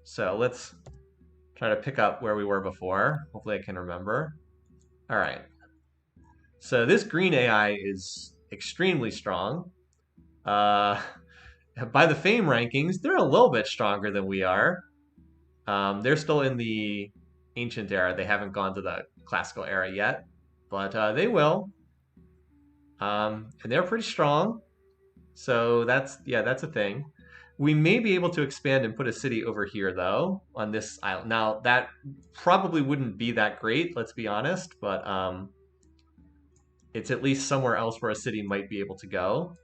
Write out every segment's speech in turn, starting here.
So let's try to pick up where we were before. Hopefully I can remember. All right. So this green AI is extremely strong. Uh, by the fame rankings, they're a little bit stronger than we are. They're still in the ancient era. They haven't gone to the classical era yet, but they will. And they're pretty strong. So that's a thing. We may be able to expand and put a city over here though on this island. Now that probably wouldn't be that great, let's be honest, but it's at least somewhere else where a city might be able to go.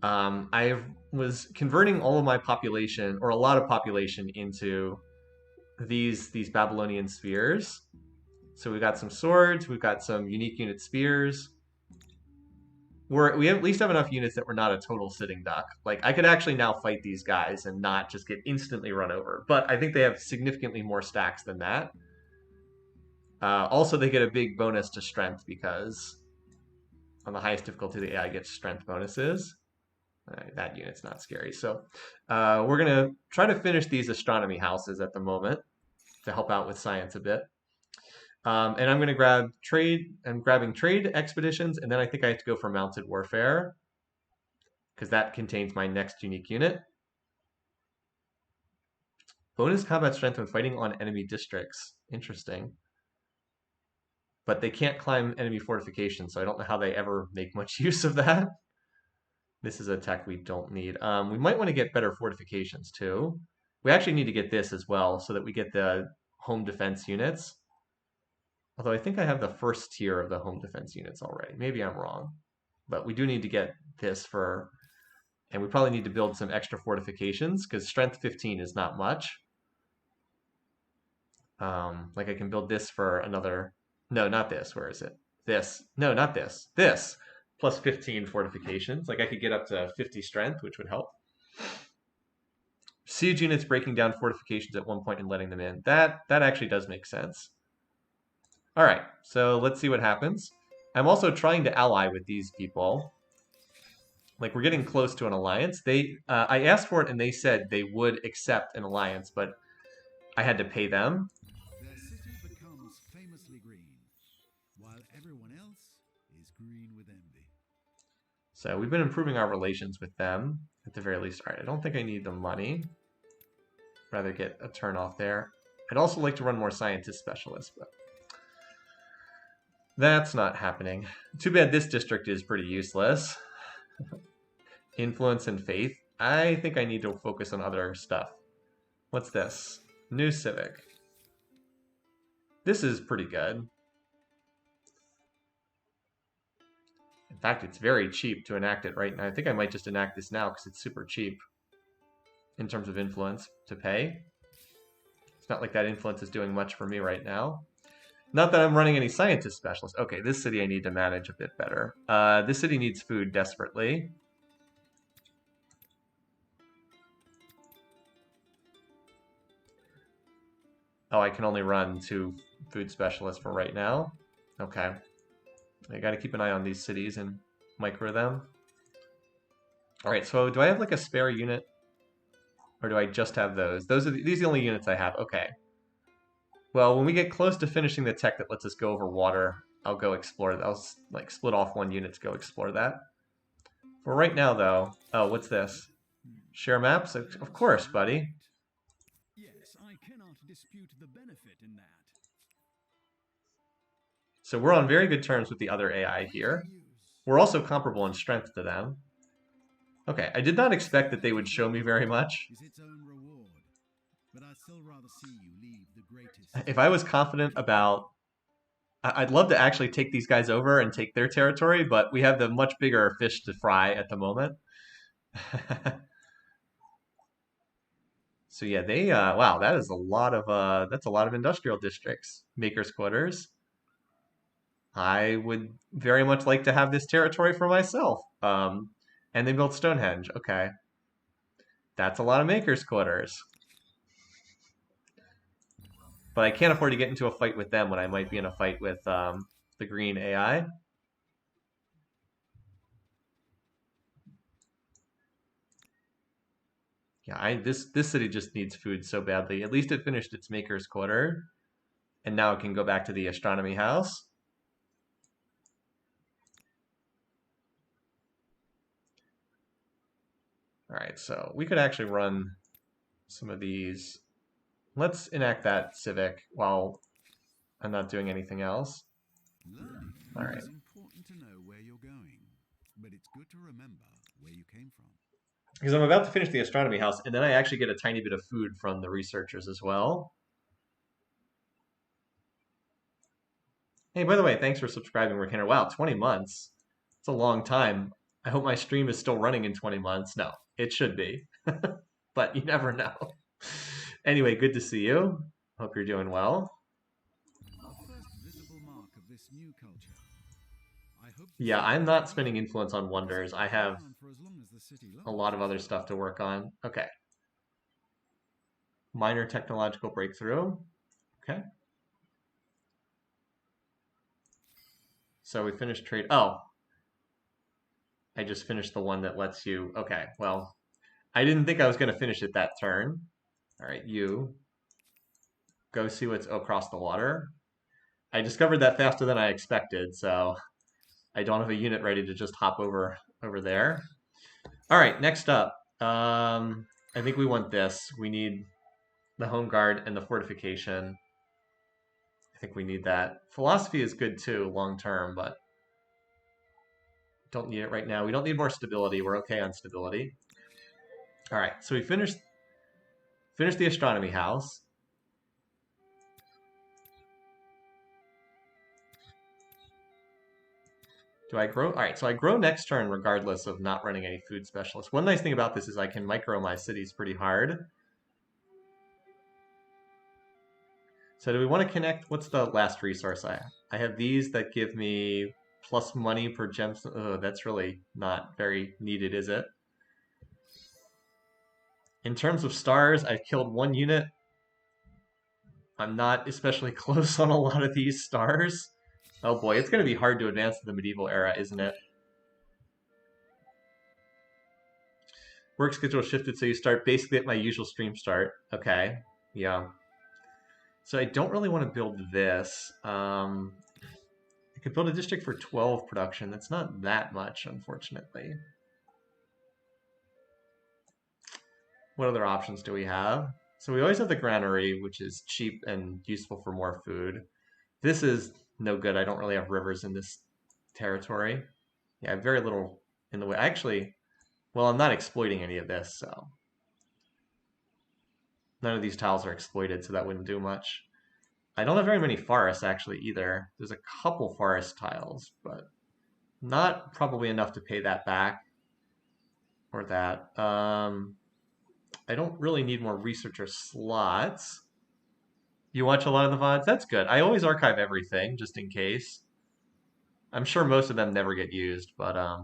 I was converting all of my population, or a lot of population, into these Babylonian spheres. So we've got some swords, we've got some unique unit spears. We at least have enough units that we're not a total sitting duck. Like I could actually now fight these guys and not just get instantly run over. But I think they have significantly more stacks than that. Also, they get a big bonus to strength because on the highest difficulty, the AI gets strength bonuses. That unit's not scary. So we're gonna try to finish these astronomy houses at the moment to help out with science a bit. And I'm going to grab trade. I'm grabbing trade expeditions, and then I think I have to go for mounted warfare because that contains my next unique unit. Bonus combat strength when fighting on enemy districts. Interesting. But they can't climb enemy fortifications, so I don't know how they ever make much use of that. This is a tech we don't need. We might want to get better fortifications too. We actually need to get this as well so that we get the home defense units. Although I think I have the first tier of the home defense units already. Maybe I'm wrong. But we do need to get this for... And we probably need to build some extra fortifications because strength 15 is not much. Like I can build this for another... No, not this. Where is it? This. No, not this. This. Plus 15 fortifications. Like I could get up to 50 strength, which would help. Siege units breaking down fortifications at one point and letting them in. That actually does make sense. All right, so let's see what happens. I'm also trying to ally with these people. Like we're getting close to an alliance. I asked for it and they said they would accept an alliance, but I had to pay them. Their city becomes famously green, while everyone else is green with envy. So we've been improving our relations with them at the very least. All right, I don't think I need the money. Rather get a turn off there. I'd also like to run more scientist specialists, but that's not happening. Too bad this district is pretty useless. Influence and faith. I think I need to focus on other stuff. What's this? New civic. This is pretty good. In fact, it's very cheap to enact it right now. I think I might just enact this now because it's super cheap in terms of influence to pay. It's not like that influence is doing much for me right now. Not that I'm running any scientist specialists. Okay, this city I need to manage a bit better. This city needs food desperately. Oh, I can only run 2 food specialists for right now. Okay. I gotta keep an eye on these cities and micro them. Alright, so do I have like a spare unit? Or do I just have those? These are the only units I have. Okay. Well, when we get close to finishing the tech that lets us go over water, I'll go explore that. I'll like split off 1 unit to go explore that. For right now, though... Oh, what's this? Share maps? Of course, buddy. Yes, I cannot dispute the benefit in that. So we're on very good terms with the other AI here. We're also comparable in strength to them. Okay, I did not expect that they would show me very much. Is its own reward, but I'd still rather see you leave the greatest. If I was confident about... I'd love to actually take these guys over and take their territory, but we have the much bigger fish to fry at the moment. So yeah, they wow, that is a lot of that's a lot of industrial districts, makers quarters. I would very much like to have this territory for myself. And they built Stonehenge. Okay, that's a lot of makers quarters. But I can't afford to get into a fight with them when I might be in a fight with the green AI. Yeah, this city just needs food so badly. At least it finished its maker's quarter, and now it can go back to the astronomy house. All right, so we could actually run some of these. Let's enact that civic while I'm not doing anything else. Learning All right. is important to know where you're going, but it's good to remember where you came from. Because I'm about to finish the astronomy house, and then I actually get a tiny bit of food from the researchers as well. Hey, by the way, thanks for subscribing, Rickiner. Wow, 20 months. It's a long time. I hope my stream is still running in 20 months. No, it should be. But you never know. Anyway, good to see you. Hope you're doing well. Our first visible mark of this new culture. I hope Yeah, I'm not spending influence on wonders. I have for as long as the city a lot of other stuff to work on. Okay. Minor technological breakthrough. Okay. So we finished trade. Oh, I just finished the one that lets you. Okay, well, I didn't think I was going to finish it that turn. All right, you go see what's across the water. I discovered that faster than I expected, so I don't have a unit ready to just hop over there. All right, next up. I think we want this. We need the home guard and the fortification. I think we need that. Philosophy is good too, long term, but don't need it right now. We don't need more stability. We're okay on stability. All right, so we finished the astronomy house. Do I grow? All right, so I grow next turn regardless of not running any food specialists. One nice thing about this is I can micro my cities pretty hard. So do we want to connect? What's the last resource I have? I have these that give me plus money per gemstone. Oh, that's really not very needed, is it? In terms of stars, I've killed one unit. I'm not especially close on a lot of these stars. Oh boy, it's going to be hard to advance to the medieval era, isn't it? Work schedule shifted so you start basically at my usual stream start. Okay, yeah. So I don't really want to build this. I could build a district for 12 production. That's not that much, unfortunately. What other options do we have? So we always have the granary, which is cheap and useful for more food. This is no good. I don't really have rivers in this territory. Yeah, I have very little in the way. Actually, well, I'm not exploiting any of this, so none of these tiles are exploited, so that wouldn't do much. I don't have very many forests actually either. There's a couple forest tiles, but not probably enough to pay that back or that. I don't really need more researcher slots. You watch a lot of the VODs? That's good. I always archive everything just in case. I'm sure most of them never get used, but I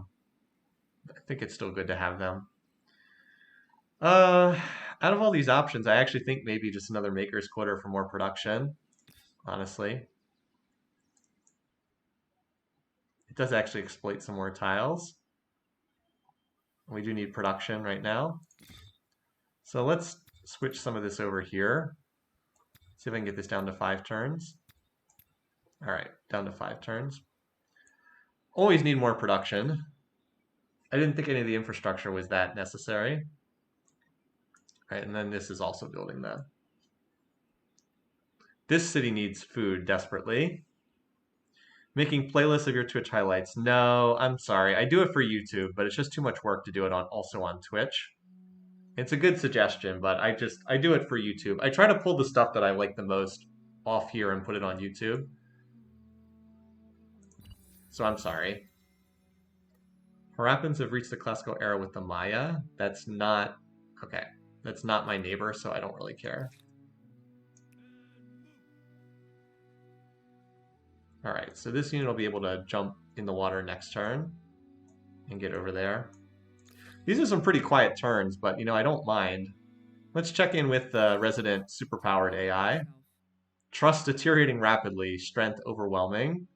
think it's still good to have them. Out of all these options, I actually think maybe just another maker's quarter for more production, honestly. It does actually exploit some more tiles. We do need production right now. So let's switch some of this over here. See if I can get this down to 5 turns. All right, down to 5 turns. Always need more production. I didn't think any of the infrastructure was that necessary. All right, and then this is also building that. This city needs food desperately. Making playlists of your Twitch highlights. No, I'm sorry. I do it for YouTube, but it's just too much work to do it also on Twitch. It's a good suggestion, but I do it for YouTube. I try to pull the stuff that I like the most off here and put it on YouTube. So I'm sorry. Harappans have reached the classical era with the Maya. That's not okay. That's not my neighbor, so I don't really care. All right, so this unit will be able to jump in the water next turn and get over there. These are some pretty quiet turns, but I don't mind. Let's check in with the resident superpowered AI. Trust deteriorating rapidly, strength overwhelming.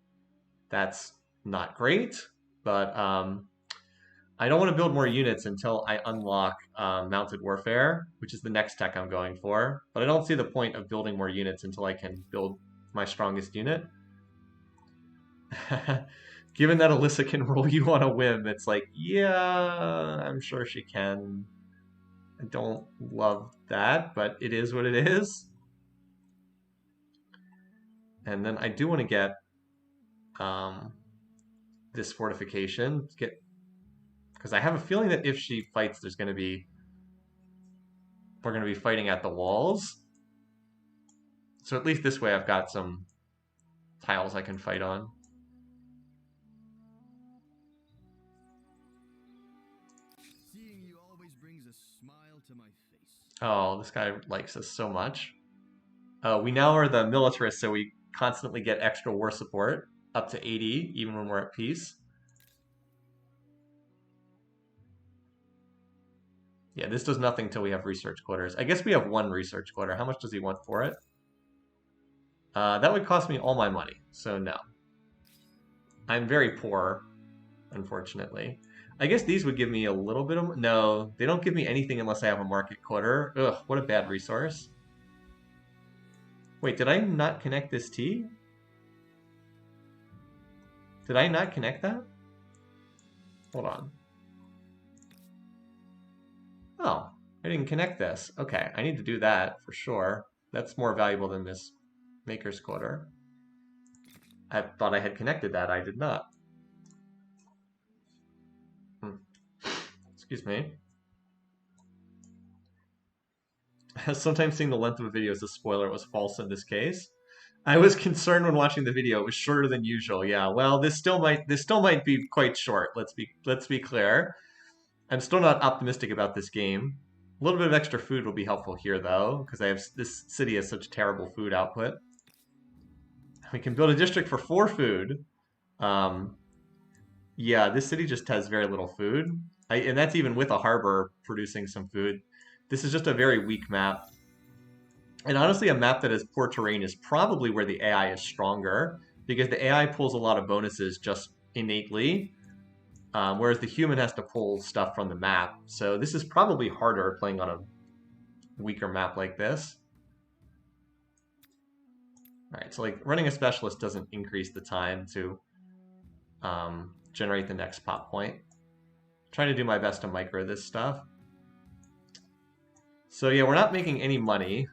That's not great, but I don't want to build more units until I unlock mounted warfare, which is the next tech I'm going for. But I don't see the point of building more units until I can build my strongest unit. Given that Alyssa can roll you on a whim, it's like, yeah, I'm sure she can. I don't love that, but it is what it is. And then I do want to get this fortification, because I have a feeling that if she fights, we're going to be fighting at the walls. So at least this way I've got some tiles I can fight on. Seeing you always brings a smile to my face. Oh, this guy likes us so much. We now are the militarists, so we constantly get extra war support, up to 80, even when we're at peace. Yeah, this does nothing till we have research quarters. I guess we have one research quarter. How much does he want for it? That would cost me all my money, so no. I'm very poor, unfortunately. I guess these would give me a little bit of... No, they don't give me anything unless I have a market quarter. Ugh, what a bad resource. Wait, did I not connect this T? Did I not connect that? Hold on. Oh, I didn't connect this. Okay, I need to do that for sure. That's more valuable than this maker's quarter. I thought I had connected that. I did not. Excuse me. Sometimes seeing the length of a video is a spoiler. It was false in this case. I was concerned when watching the video. It was shorter than usual. Yeah, well, this still might be quite short. Let's be clear. I'm still not optimistic about this game. A little bit of extra food will be helpful here, though, because this city has such terrible food output. We can build a district for 4 food. Yeah, this city just has very little food. And that's even with a harbor producing some food. This is just a very weak map. And honestly, a map that has poor terrain is probably where the AI is stronger, because the AI pulls a lot of bonuses just innately, whereas the human has to pull stuff from the map. So this is probably harder playing on a weaker map like this. All right, so like running a specialist doesn't increase the time to generate the next pop point. I'm trying to do my best to micro this stuff. So yeah, we're not making any money.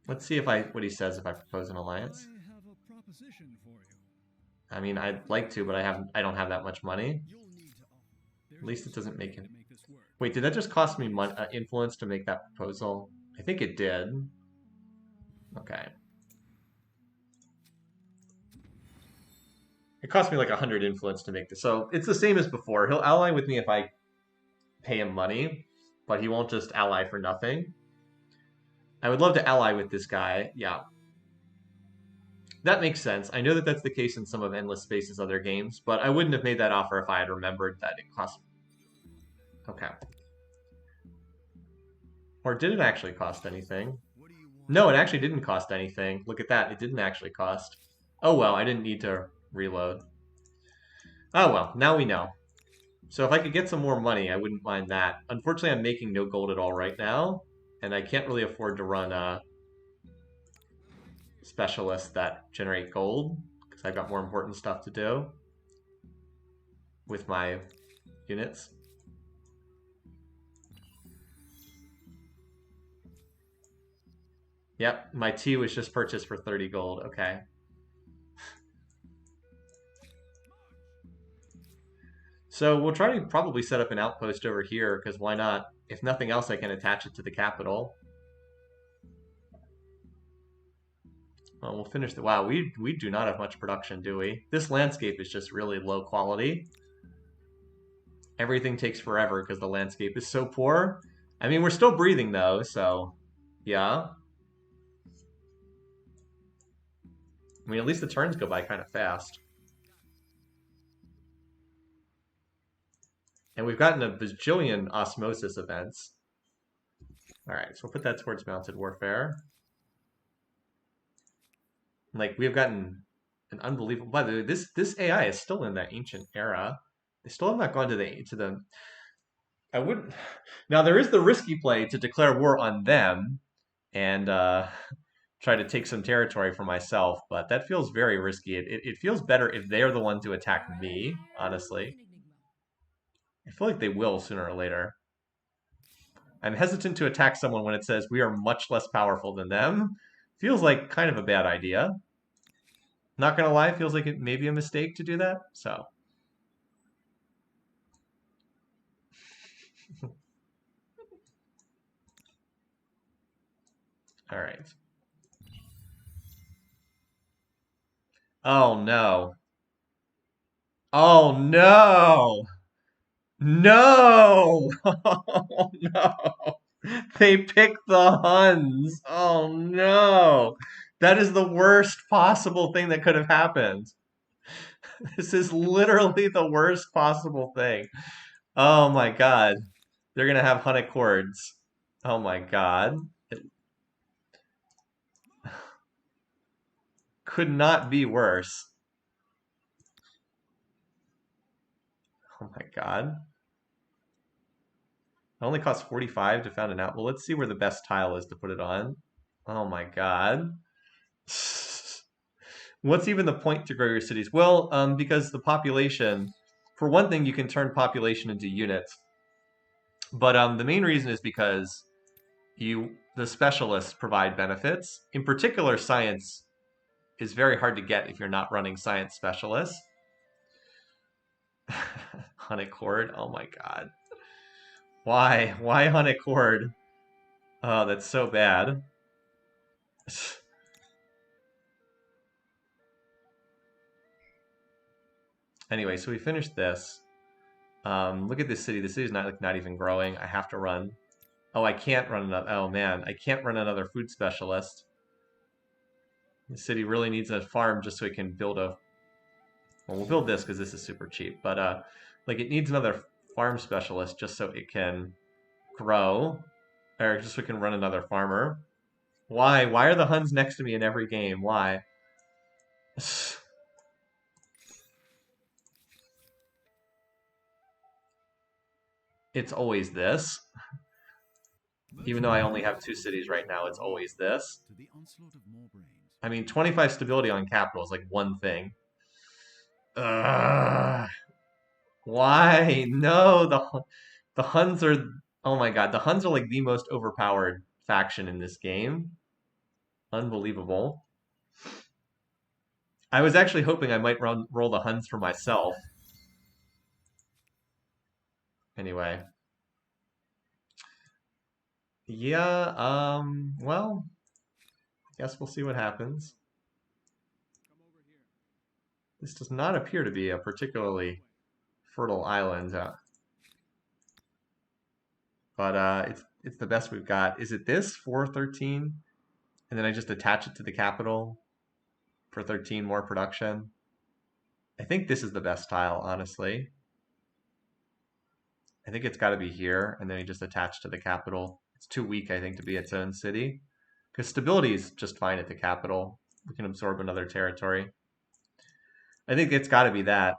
Let's see what he says if I propose an alliance. I have a proposition for you. I mean, I'd like to, but I don't have that much money. You'll need to offer. At least it doesn't make it. To make this work. Wait, did that just cost me influence to make that proposal? I think it did. Okay. It cost me like 100 influence to make this. So it's the same as before. He'll ally with me if I pay him money, but he won't just ally for nothing. I would love to ally with this guy. Yeah. That makes sense. I know that that's the case in some of Endless Space's other games, but I wouldn't have made that offer if I had remembered that it cost... Okay. Or did it actually cost anything? No, it actually didn't cost anything. Look at that. It didn't actually cost. Oh well, I didn't need to reload. Oh well, now we know. So if I could get some more money, I wouldn't mind that. Unfortunately, I'm making no gold at all right now, and I can't really afford to run specialists that generate gold, because I've got more important stuff to do with my units. Yep, my tea was just purchased for 30 gold. Okay. So we'll try to probably set up an outpost over here, because why not? If nothing else, I can attach it to the capital. Well, we'll finish the... Wow, we do not have much production, do we? This landscape is just really low quality. Everything takes forever because the landscape is so poor. I mean, we're still breathing, though, so... Yeah. I mean, at least the turns go by kind of fast. And we've gotten a bajillion osmosis events. Alright, so we'll put that towards mounted warfare. Like, we have gotten an unbelievable... By the way, this AI is still in that ancient era. They still have not gone to the. I wouldn't. Now there is the risky play to declare war on them and try to take some territory for myself, but that feels very risky. It feels better if they're the one to attack me, honestly. I feel like they will sooner or later. I'm hesitant to attack someone when it says we are much less powerful than them. Feels like kind of a bad idea. Not gonna lie, feels like it may be a mistake to do that. So, all right. Oh no. Oh no. No. Oh no. They picked the Huns. Oh no. That is the worst possible thing that could have happened. This is literally the worst possible thing. Oh my god. They're gonna have Hunnic hordes. Oh my god. It could not be worse. Oh my god. It only costs 45 to found an out. Well, let's see where the best tile is to put it on. Oh my god. What's even the point to grow your cities? Well, because the population, for one thing, you can turn population into units. But the main reason is because the specialists provide benefits. In particular, science is very hard to get if you're not running science specialists. Hunnic horde. Oh my god. Why? Why Hunnic horde? Oh, that's so bad. Anyway, so we finished this. Look at this city. The city's not even growing. I have to run. Oh, I can't run another. Oh man, I can't run another food specialist. The city really needs a farm just so it can build a. Well, we'll build this because this is super cheap. But like it needs another farm specialist just so it can grow, or just so it can run another farmer. Why? Why are the Huns next to me in every game? Why? It's always this. Even though I only have 2 cities right now, it's always this. To the onslaught of more brains. I mean, 25 stability on capital is like one thing. Ugh. Why? No, the Huns are. Oh my god, the Huns are like the most overpowered faction in this game. Unbelievable. I was actually hoping I might roll the Huns for myself. Anyway. Yeah, well, guess we'll see what happens. This does not appear to be a particularly fertile island, but it's the best we've got. Is it this 413? And then I just attach it to the capital for 13 more production. I think this is the best tile, honestly. I think it's got to be here, and then you just attach to the capital. It's too weak, I think, to be its own city. Because stability is just fine at the capital. We can absorb another territory. I think it's got to be that.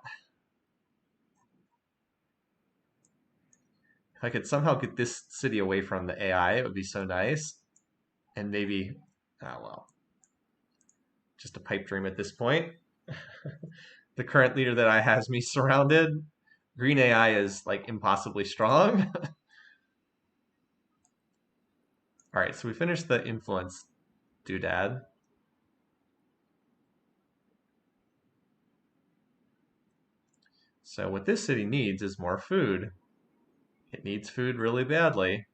If I could somehow get this city away from the AI, it would be so nice. And maybe, oh well, just a pipe dream at this point. The current leader that I has me surrounded. Green AI is like impossibly strong. All right, so we finished the influence doodad. So what this city needs is more food. It needs food really badly.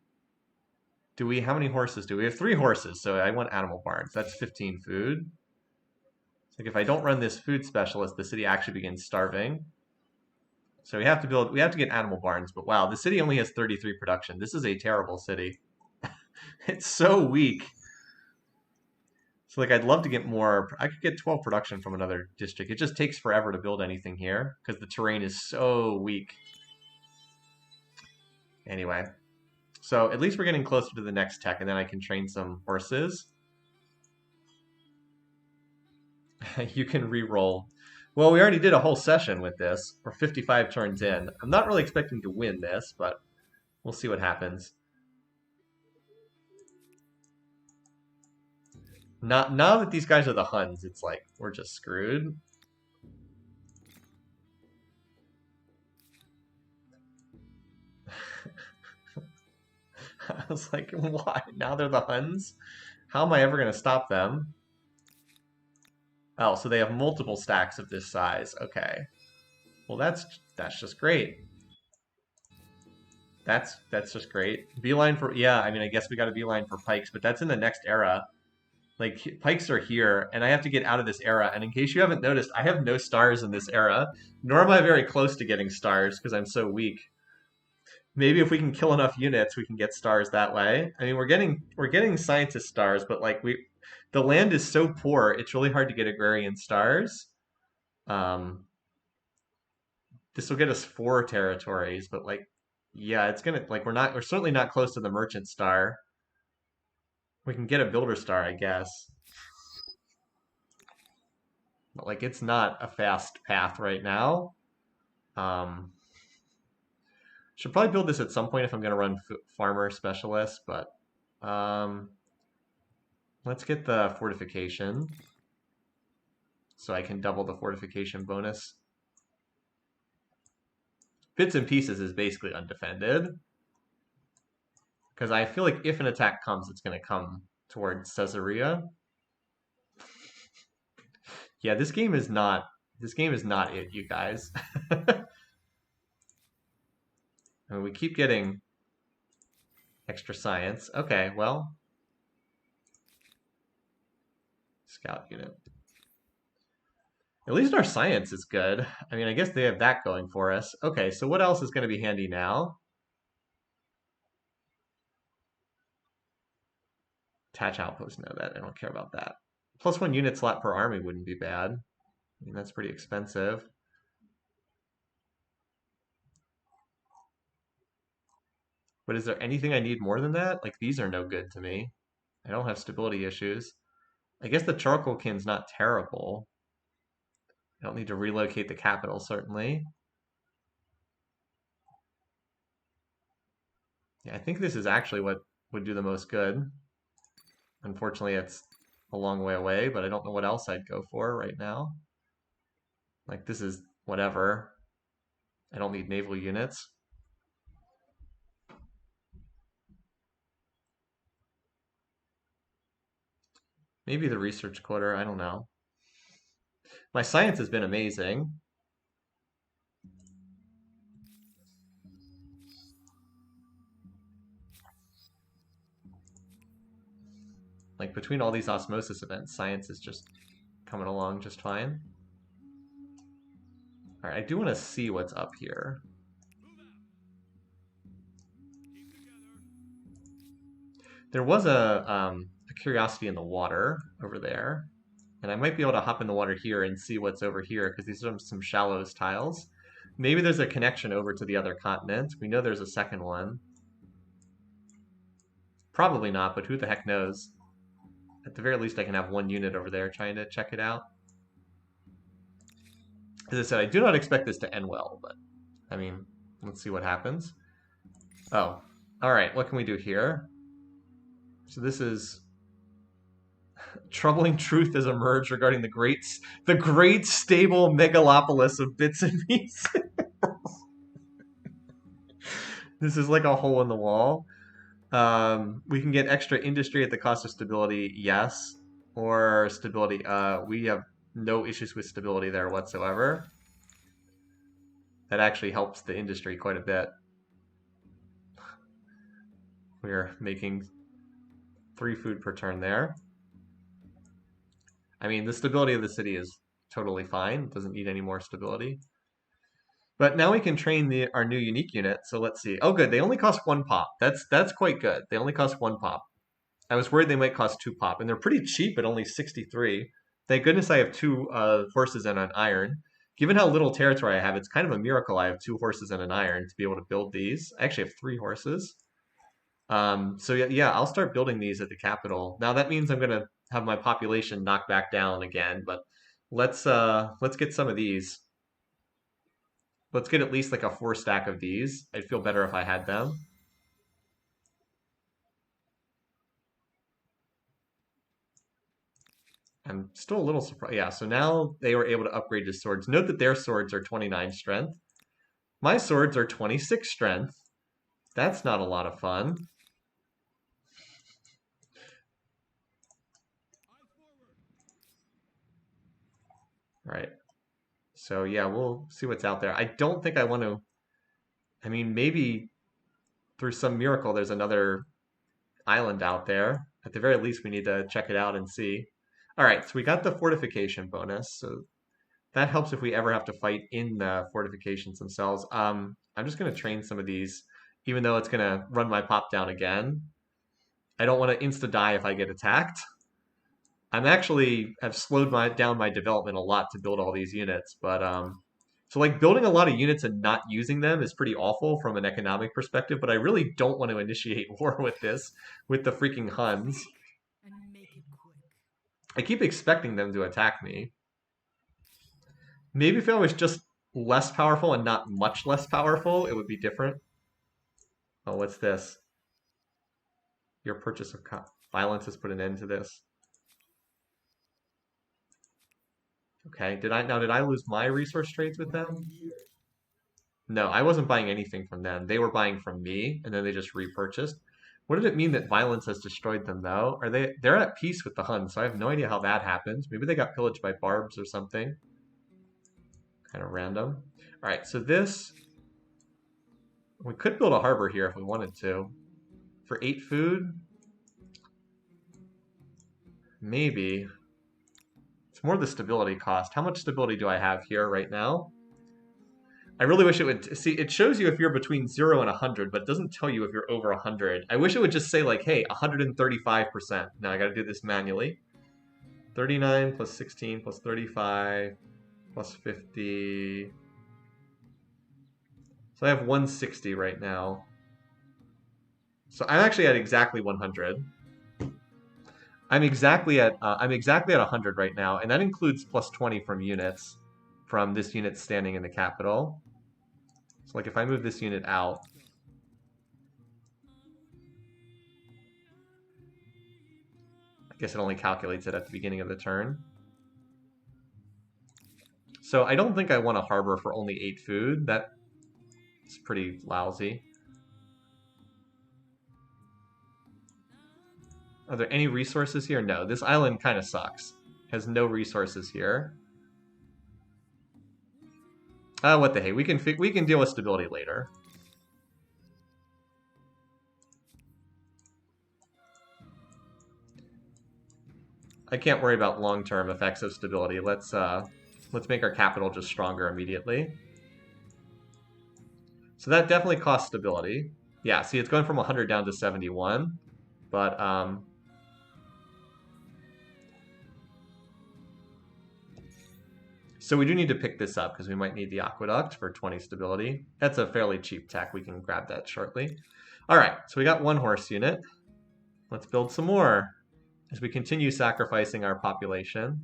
How many horses do we have? 3 horses, so I want animal barns. That's 15 food. It's like if I don't run this food specialist, the city actually begins starving. So we have to get animal barns, but wow, the city only has 33 production. This is a terrible city. It's so weak. So like I'd love to get more. I could get 12 production from another district. It just takes forever to build anything here because the terrain is so weak. Anyway, so at least we're getting closer to the next tech, and then I can train some horses. You can re-roll. Well, we already did a whole session with this. We're 55 turns in. I'm not really expecting to win this, but we'll see what happens. Not now that these guys are the Huns, it's like we're just screwed. I was like, why? Now they're the Huns? How am I ever going to stop them? Oh, so they have multiple stacks of this size. Okay. Well, that's just great. That's just great. Beeline for yeah. I mean, I guess we got a beeline for pikes, but that's in the next era. Like pikes are here, and I have to get out of this era. And in case you haven't noticed, I have no stars in this era, nor am I very close to getting stars because I'm so weak. Maybe if we can kill enough units, we can get stars that way. I mean, we're getting scientist stars, but like the land is so poor, it's really hard to get agrarian stars. Um, this will get us 4 territories, but like, yeah, it's gonna like we're certainly not close to the merchant star. We can get a builder star, I guess, but like it's not a fast path right now. Um, should probably build this at some point if I'm gonna run farmer specialist, but um, let's get the fortification so I can double the fortification bonus. Bits and pieces is basically undefended because I feel like if an attack comes, it's going to come towards Caesarea. Yeah, this game is not it, you guys. I mean, we keep getting extra science. Okay, well, scout unit. At least our science is good. I mean, I guess they have that going for us. Okay, so what else is going to be handy now? Attach outpost. No, that I don't care about that. +1 unit slot per army wouldn't be bad. I mean, that's pretty expensive. But is there anything I need more than that? Like, these are no good to me. I don't have stability issues. I guess the charcoal kin's not terrible. I don't need to relocate the capital, certainly. Yeah, I think this is actually what would do the most good. Unfortunately, it's a long way away, but I don't know what else I'd go for right now. Like, this is whatever. I don't need naval units. Maybe the research quarter, I don't know. My science has been amazing. Like, between all these osmosis events, science is just coming along just fine. All right, I do want to see what's up here. There was a curiosity in the water over there, and I might be able to hop in the water here and see what's over here because these are some shallows tiles. Maybe there's a connection over to the other continent. We know there's a second one. Probably not, but who the heck knows? At the very least, I can have 1 unit over there trying to check it out. As I said, I do not expect this to end well, but I mean, let's see what happens. Oh, all right. What can we do here? So this is troubling truth has emerged regarding the great stable megalopolis of bits and pieces. This is like a hole in the wall. We can get extra industry at the cost of stability, yes, or stability. We have no issues with stability there whatsoever. That actually helps the industry quite a bit. We're making 3 food per turn there. I mean, the stability of the city is totally fine. It doesn't need any more stability. But now we can train our new unique unit. So let's see. Oh, good. They only cost 1 pop. That's quite good. They only cost 1 pop. I was worried they might cost 2 pop, and they're pretty cheap at only 63. Thank goodness I have 2 horses and an iron. Given how little territory I have, it's kind of a miracle I have 2 horses and an iron to be able to build these. I actually have 3 horses. So yeah, I'll start building these at the capital. Now that means I'm gonna have my population knocked back down again, but Let's get some of these. Let's get at least like a 4 stack of these. I'd feel better if I had them. I'm still a little surprised. Yeah, so now they were able to upgrade to swords. Note that their swords are 29 strength. My swords are 26 strength. That's not a lot of fun. All right. So yeah, we'll see what's out there. I don't think I want to. I mean, maybe through some miracle, there's another island out there. At the very least, we need to check it out and see. All right, so we got the fortification bonus. So that helps if we ever have to fight in the fortifications themselves. I'm just going to train some of these, even though it's going to run my pop down again. I don't want to insta die if I get attacked. I'm actually have slowed down my development a lot to build all these units, but so like building a lot of units and not using them is pretty awful from an economic perspective. But I really don't want to initiate war with this with the freaking Huns. I keep expecting them to attack me. Maybe if I was just less powerful and not much less powerful, it would be different. Oh, what's this? Your purchase of violence has put an end to this. Okay, did I lose my resource trades with them? No, I wasn't buying anything from them. They were buying from me, and then they just repurchased. What did it mean that violence has destroyed them, though? They're at peace with the Huns, so I have no idea how that happens. Maybe they got pillaged by barbs or something. Kind of random. All right, so this we could build a harbor here if we wanted to. For 8 food, maybe. It's more the stability cost. How much stability do I have here right now? I really wish it would see. It shows you if you're between 0 and 100, but it doesn't tell you if you're over 100. I wish it would just say like, hey, 135%. Now I got to do this manually. 39 plus 16 plus 35 plus 50. So I have 160 right now. So I'm actually at exactly 100. I'm exactly at 100 right now, and that includes plus 20 from units, from this unit standing in the capital. So like if I move this unit out, I guess it only calculates it at the beginning of the turn. So I don't think I want a harbor for only 8 food. That's pretty lousy. Are there any resources here? No, this island kind of sucks. Has no resources here. What the hey? We can deal with stability later. I can't worry about long-term effects of stability. Let's make our capital just stronger immediately. So that definitely costs stability. Yeah, see, it's going from 100 down to 71, but so we do need to pick this up because we might need the aqueduct for 20 stability. That's a fairly cheap tech. We can grab that shortly. All right, so we got 1 horse unit. Let's build some more as we continue sacrificing our population.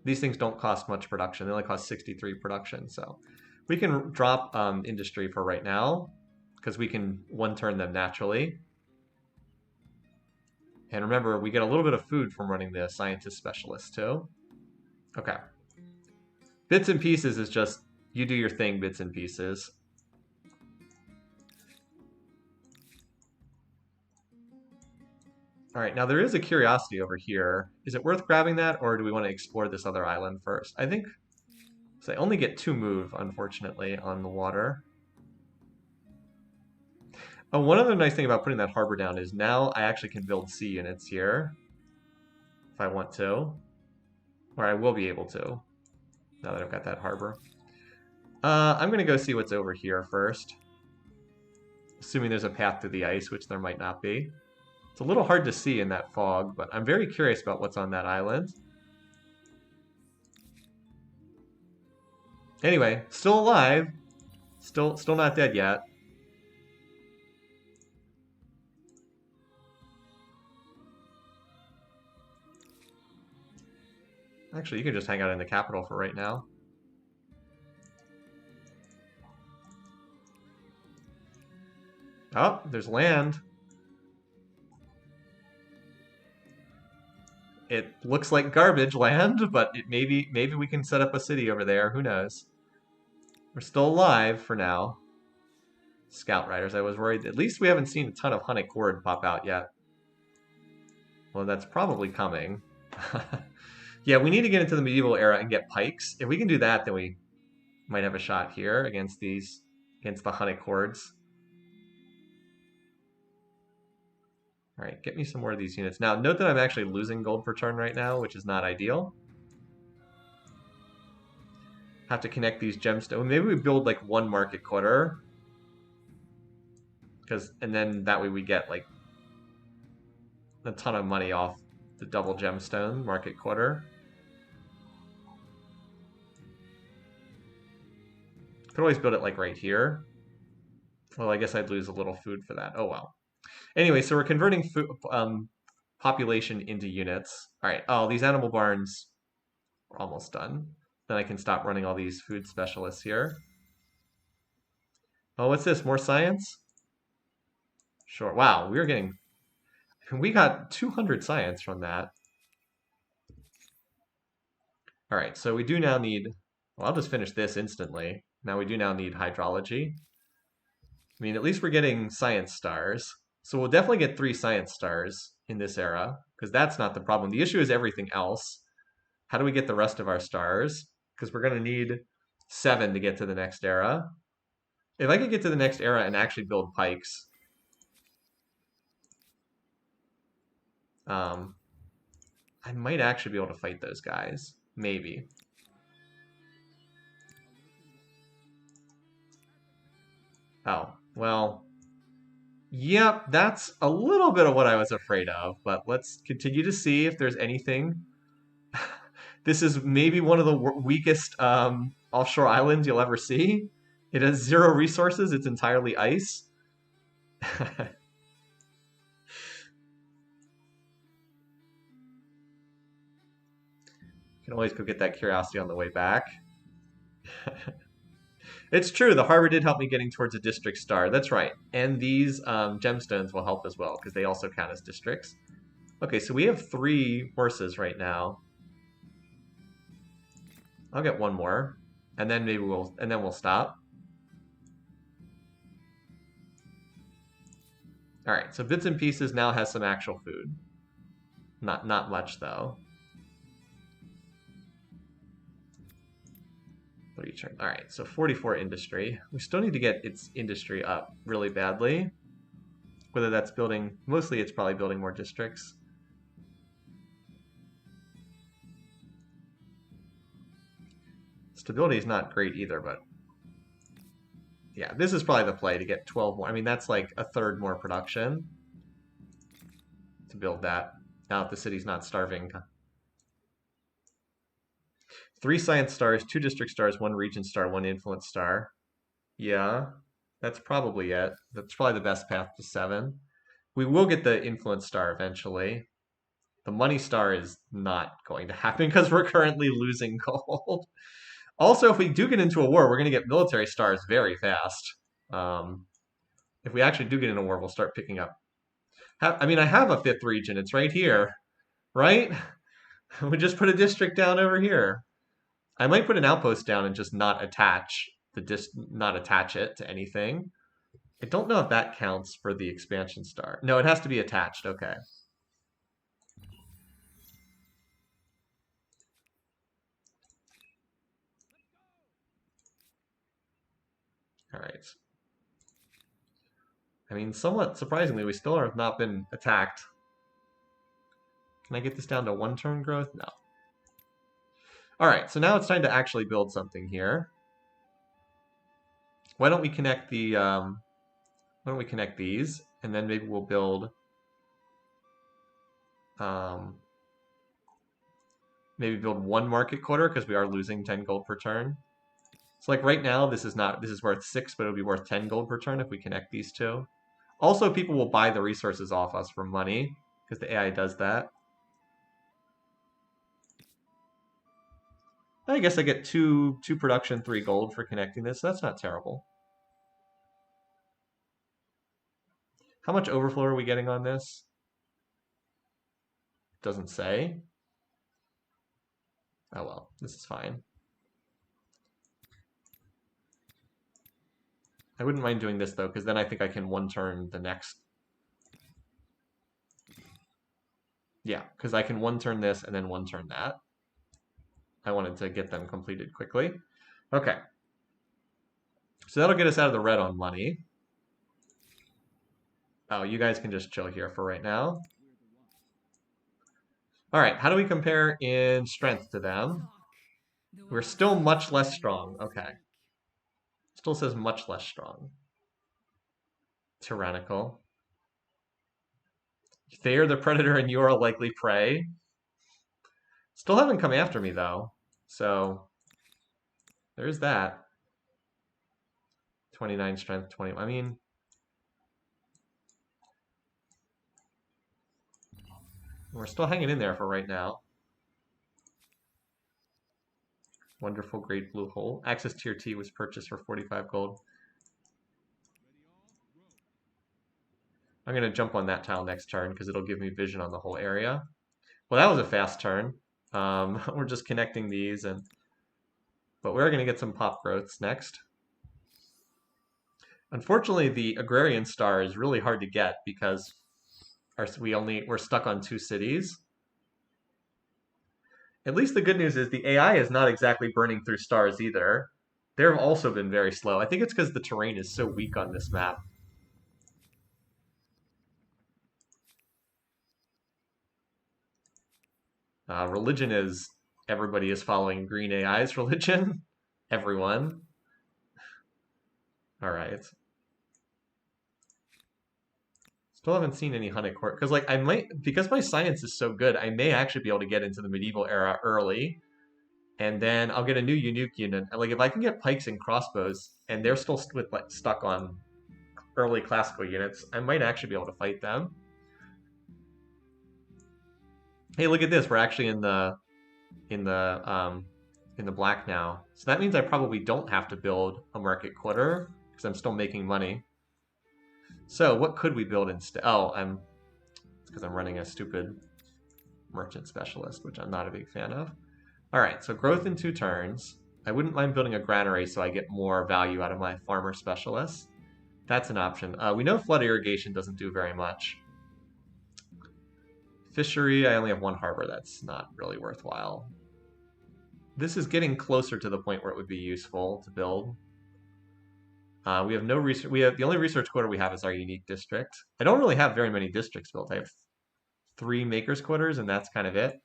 These things don't cost much production. They only cost 63 production. So we can drop industry for right now because we can one-turn them naturally. And remember, we get a little bit of food from running the scientist specialist too. Okay. Bits and pieces is just, you do your thing, bits and pieces. All right, now there is a curiosity over here. Is it worth grabbing that, or do we want to explore this other island first? I think, so I only get 2 move, unfortunately, on the water. Oh, one other nice thing about putting that harbor down is now I actually can build sea units here if I want to, or I will be able to now that I've got that harbor. I'm going to go see what's over here first, assuming there's a path to the ice, which there might not be. It's a little hard to see in that fog, but I'm very curious about what's on that island. Anyway, still alive. Still not dead yet. Actually, you can just hang out in the capital for right now. Oh, there's land. It looks like garbage land, but maybe we can set up a city over there. Who knows? We're still alive for now. Scout riders. I was worried. At least we haven't seen a ton of Hunnic Horde pop out yet. Well, that's probably coming. Yeah, we need to get into the medieval era and get pikes. If we can do that, then we might have a shot here against the Hunnic Hordes. All right, get me some more of these units. Now, note that I'm actually losing gold per turn right now, which is not ideal. Have to connect these gemstones. Maybe we build like one market quarter. And then that way we get like a ton of money off the double gemstone market quarter. Could always build it like right here. Well, I guess I'd lose a little food for that. Oh well. Anyway, so we're converting population into units. All right. Oh, these animal barns are almost done. Then I can stop running all these food specialists here. Oh, what's this? More science? Sure. Wow, we got 200 science from that. All right, so we do now need, well, I'll just finish this instantly. Now we do now need hydrology. I mean, at least we're getting science stars. So we'll definitely get 3 science stars in this era, because that's not the problem. The issue is everything else. How do we get the rest of our stars? Because we're going to need 7 to get to the next era. If I could get to the next era and actually build pikes, I might actually be able to fight those guys. Maybe. Oh, well, yep, that's a little bit of what I was afraid of, but let's continue to see if there's anything. This is maybe one of the weakest offshore islands you'll ever see. It has 0 resources, it's entirely ice. Can always go get that curiosity on the way back. It's true, the harbor did help me getting towards a district star. That's right. And these gemstones will help as well, because they also count as districts. Okay, so we have 3 horses right now. I'll get 1 more. And then we'll stop. Alright, so Bits and Pieces now has some actual food. Not much though. All right, so 44 industry. We still need to get its industry up really badly. Whether that's building, mostly it's probably building more districts. Stability is not great either, but yeah, this is probably the play to get 12 more. I mean, that's like a third more production to build that. Now that the city's not starving. 3 science stars, 2 district stars, 1 region star, 1 influence star. Yeah, that's probably it. That's probably the best path to 7. We will get the influence star eventually. The money star is not going to happen because we're currently losing gold. Also, if we do get into a war, we're going to get military stars very fast. If we actually do get in a war, we'll start picking up. I mean, I have a 5th region. It's right here, right? We just put a district down over here. I might put an outpost down and just not attach it to anything. I don't know if that counts for the expansion star. No, it has to be attached. Okay. All right. I mean, somewhat surprisingly, we still have not been attacked. Can I get this down to 1 turn growth? No. All right, so now it's time to actually build something here. Why don't we connect the why don't we connect these, and then maybe we'll build maybe build 1 market quarter because we are losing 10 gold per turn. So like right now, this is worth 6, but it'll be worth 10 gold per turn if we connect these 2. Also, people will buy the resources off us for money because the AI does that. I guess I get two production, 3 gold for connecting this. So that's not terrible. How much overflow are we getting on this? Doesn't say. Oh well, this is fine. I wouldn't mind doing this though, because then I think I can one turn the next. Yeah, because I can one turn this and then one turn that. I wanted to get them completed quickly. Okay. So that'll get us out of the red on money. Oh, you guys can just chill here for right now. All right, how do we compare in strength to them? We're still much less strong. Okay. Still says much less strong. Tyrannical. They are the predator and you are likely prey. Still haven't come after me though. So there's that. 29 strength, 20. I mean, we're still hanging in there for right now. Wonderful great blue hole. Access tier T was purchased for 45 gold. I'm going to jump on that tile next turn because it'll give me vision on the whole area. Well, that was a fast turn. We're just connecting these, but we're going to get some pop growths next. Unfortunately, the agrarian star is really hard to get because we're stuck on 2 cities. At least the good news is the AI is not exactly burning through stars either. They've also been very slow. I think it's because the terrain is so weak on this map. Religion is everybody is following green AI's religion. Everyone. All right. Still haven't seen any hunted court because like I might because my science is so good, I may actually be able to get into the medieval era early, and then I'll get a new unique unit. Like if I can get pikes and crossbows, and they're still stuck on early classical units, I might actually be able to fight them. Hey, look at this. We're actually in the in the black now. So that means I probably don't have to build a market quarter because I'm still making money. So what could we build instead? Oh, it's because I'm running a stupid merchant specialist, which I'm not a big fan of. All right, so growth in 2 turns. I wouldn't mind building a granary so I get more value out of my farmer specialist. That's an option. We know flood irrigation doesn't do very much. Fishery, I only have 1 harbor. That's not really worthwhile. This is getting closer to the point where it would be useful to build. We have no research. The only research quarter we have is our unique district. I don't really have very many districts built. I have 3 makers quarters, and that's kind of it.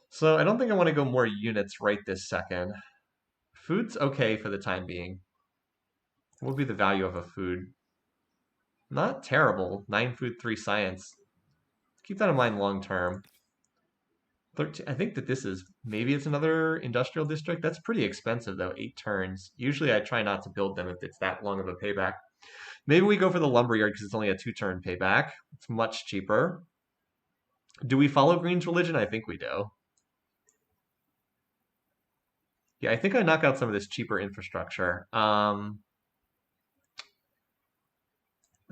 So I don't think I want to go more units right this second. Food's okay for the time being. What would be the value of a food? Not terrible. 9 food, 3 science. Keep that in mind long term. 13, I think that this is, maybe it's another industrial district. That's pretty expensive though, 8 turns. Usually I try not to build them if it's that long of a payback. Maybe we go for the lumberyard because it's only a 2-turn payback. It's much cheaper. Do we follow Green's religion? I think we do. Yeah, I think I knock out some of this cheaper infrastructure. I'm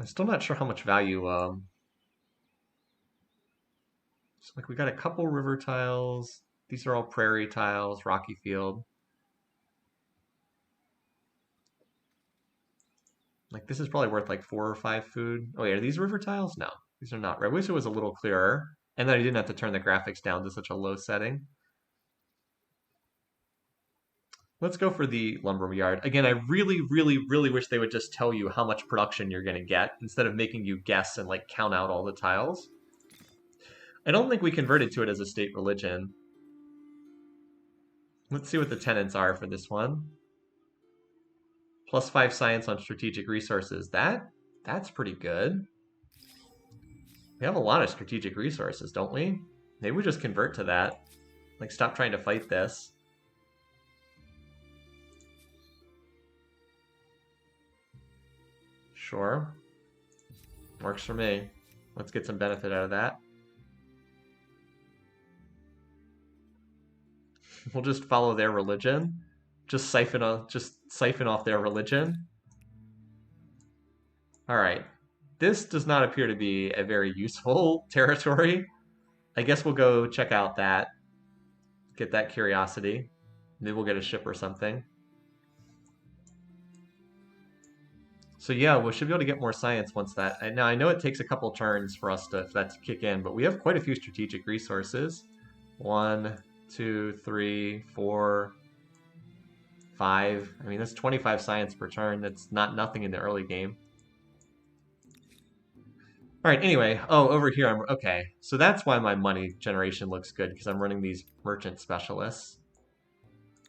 still not sure how much value. So like we got a couple river tiles. These are all prairie tiles, rocky field. Like this is probably worth like 4 or 5 food. Oh yeah, are these river tiles? No, these are not. I wish it was a little clearer, and then I didn't have to turn the graphics down to such a low setting. Let's go for the lumberyard. Again, I really, really, really wish they would just tell you how much production you're going to get instead of making you guess and like count out all the tiles. I don't think we converted to it as a state religion. Let's see what the tenets are for this one. +5 science on strategic resources. That's pretty good. We have a lot of strategic resources, don't we? Maybe we just convert to that. Like, stop trying to fight this. Sure. Works for me. Let's get some benefit out of that. We'll just follow their religion. Just siphon off their religion. All right. This does not appear to be a very useful territory. I guess we'll go check out that, get that curiosity. Maybe we'll get a ship or something. So yeah, we should be able to get more science once that. Now I know it takes a couple turns for us for that to kick in, but we have quite a few strategic resources. 1, 2, 3, 4, 5. I mean, that's 25 science per turn. That's not nothing in the early game. All right, anyway, over here, okay. So that's why my money generation looks good, because I'm running these merchant specialists.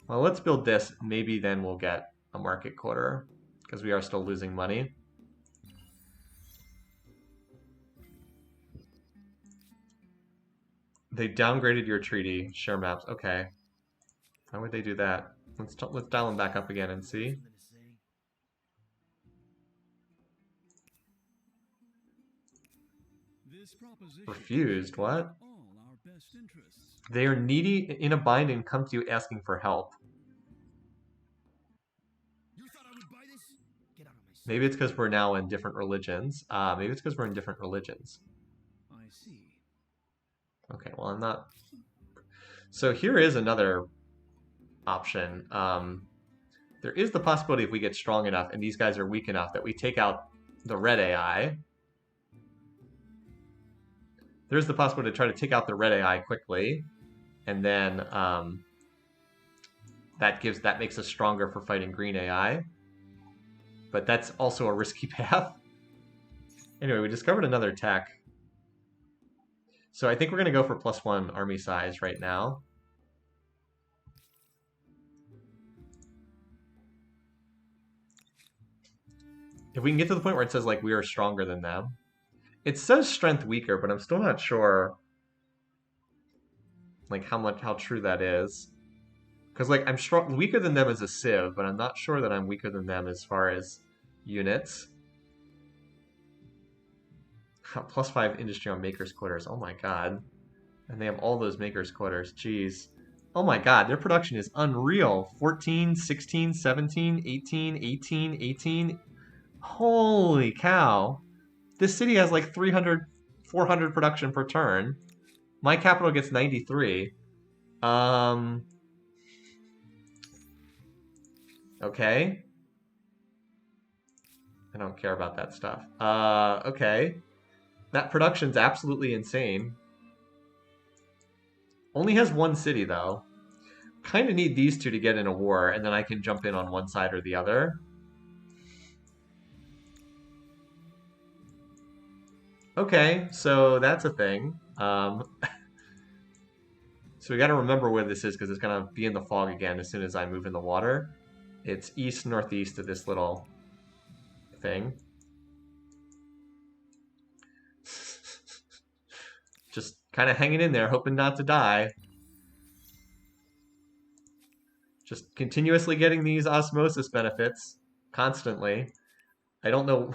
Well, let's build this. Maybe then we'll get a market quarter, because we are still losing money. They downgraded your treaty. Share maps. Okay. Why would they do that? Let's dial them back up again and see. Refused. What? They are needy, in a bind, and come to you asking for help. Maybe it's because we're now in different religions. Maybe it's because we're in different religions. I see. Okay, well, I'm not. So here is another option. There is the possibility if we get strong enough and these guys are weak enough that we take out the red AI. There's the possibility to try to take out the red AI quickly, and then that makes us stronger for fighting green AI. But that's also a risky path. Anyway, we discovered another tech. So I think we're going to go for +1 army size right now. If we can get to the point where it says, like, we are stronger than them. It says strength weaker, but I'm still not sure, like, how true that is. Because, like, I'm weaker than them as a civ, but I'm not sure that I'm weaker than them as far as units. +5 industry on makers quarters. Oh my god. And they have all those makers quarters. Jeez. Oh my god, their production is unreal. 14, 16, 17, 18, 18, 18. Holy cow. This city has like 300, 400 production per turn. My capital gets 93. Okay. I don't care about that stuff. Okay. That production's absolutely insane. Only has one city, though. Kind of need these two to get in a war, and then I can jump in on one side or the other. Okay, so that's a thing. So we got to remember where this is, because it's going to be in the fog again as soon as I move in the water. It's east-northeast of this little thing. Just kind of hanging in there, hoping not to die. Just continuously getting these osmosis benefits constantly. I don't know.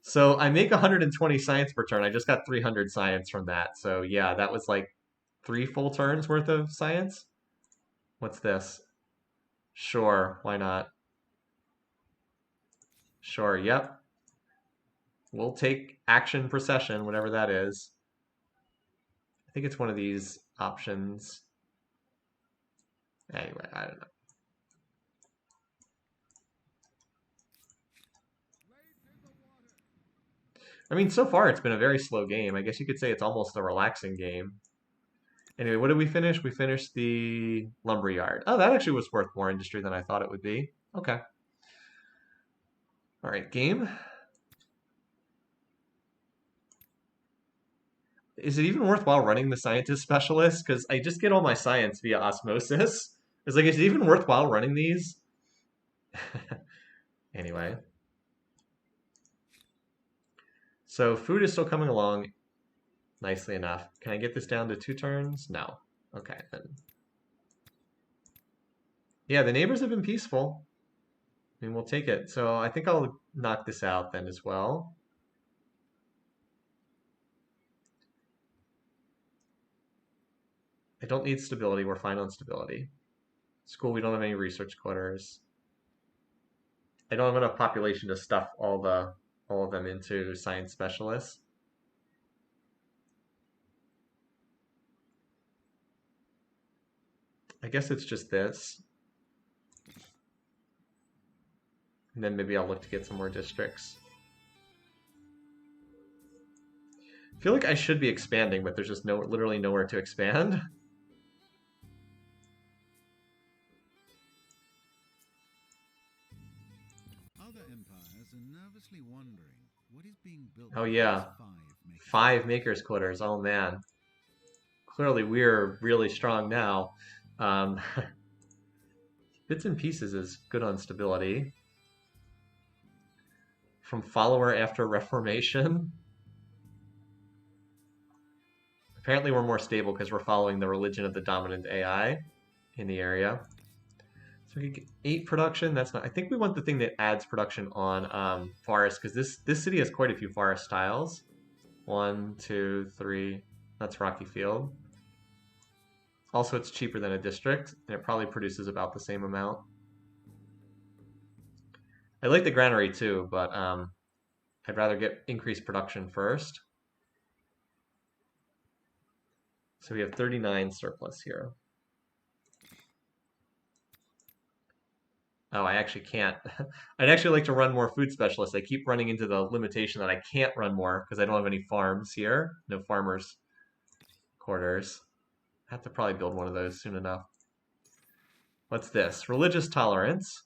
So I make 120 science per turn. I just got 300 science from that. So yeah, that was like 3 full turns worth of science. What's this? Sure, why not? Sure, yep. We'll take action procession, whatever that is. I think it's one of these options. Anyway, I don't know. I mean, so far it's been a very slow game. I guess you could say it's almost a relaxing game. Anyway, what did we finish? We finished the lumberyard. Oh, that actually was worth more industry than I thought it would be. Okay. All right, game. Is it even worthwhile running the scientist specialist? Because I just get all my science via osmosis. It's like, is it even worthwhile running these? Anyway. So food is still coming along nicely enough. Can I get this down to 2 turns? No. Okay, then. Yeah, the neighbors have been peaceful. I mean, we'll take it. So I think I'll knock this out then as well. I don't need stability. We're fine on stability. School, we don't have any research quarters. I don't have enough population to stuff all of them into science specialists. I guess it's just this. And then maybe I'll look to get some more districts. I feel like I should be expanding, but there's just literally nowhere to expand. Other empires are nervously wondering what is being built Oh by yeah, these 5 makers. 5 makers quarters. Oh man, clearly we're really strong now. Um, bits and pieces is good on stability. From follower after reformation. Apparently we're more stable because we're following the religion of the dominant AI in the area. So we get 8 production. That's not. I think we want the thing that adds production on forest because this city has quite a few forest tiles. 1, 2, 3. That's Rocky Field. Also, it's cheaper than a district, and it probably produces about the same amount. I like the granary too, but I'd rather get increased production first. So we have 39 surplus here. Oh, I actually can't. I'd actually like to run more food specialists. I keep running into the limitation that I can't run more because I don't have any farms here. No farmers' quarters. I have to probably build one of those soon enough. What's this? Religious tolerance.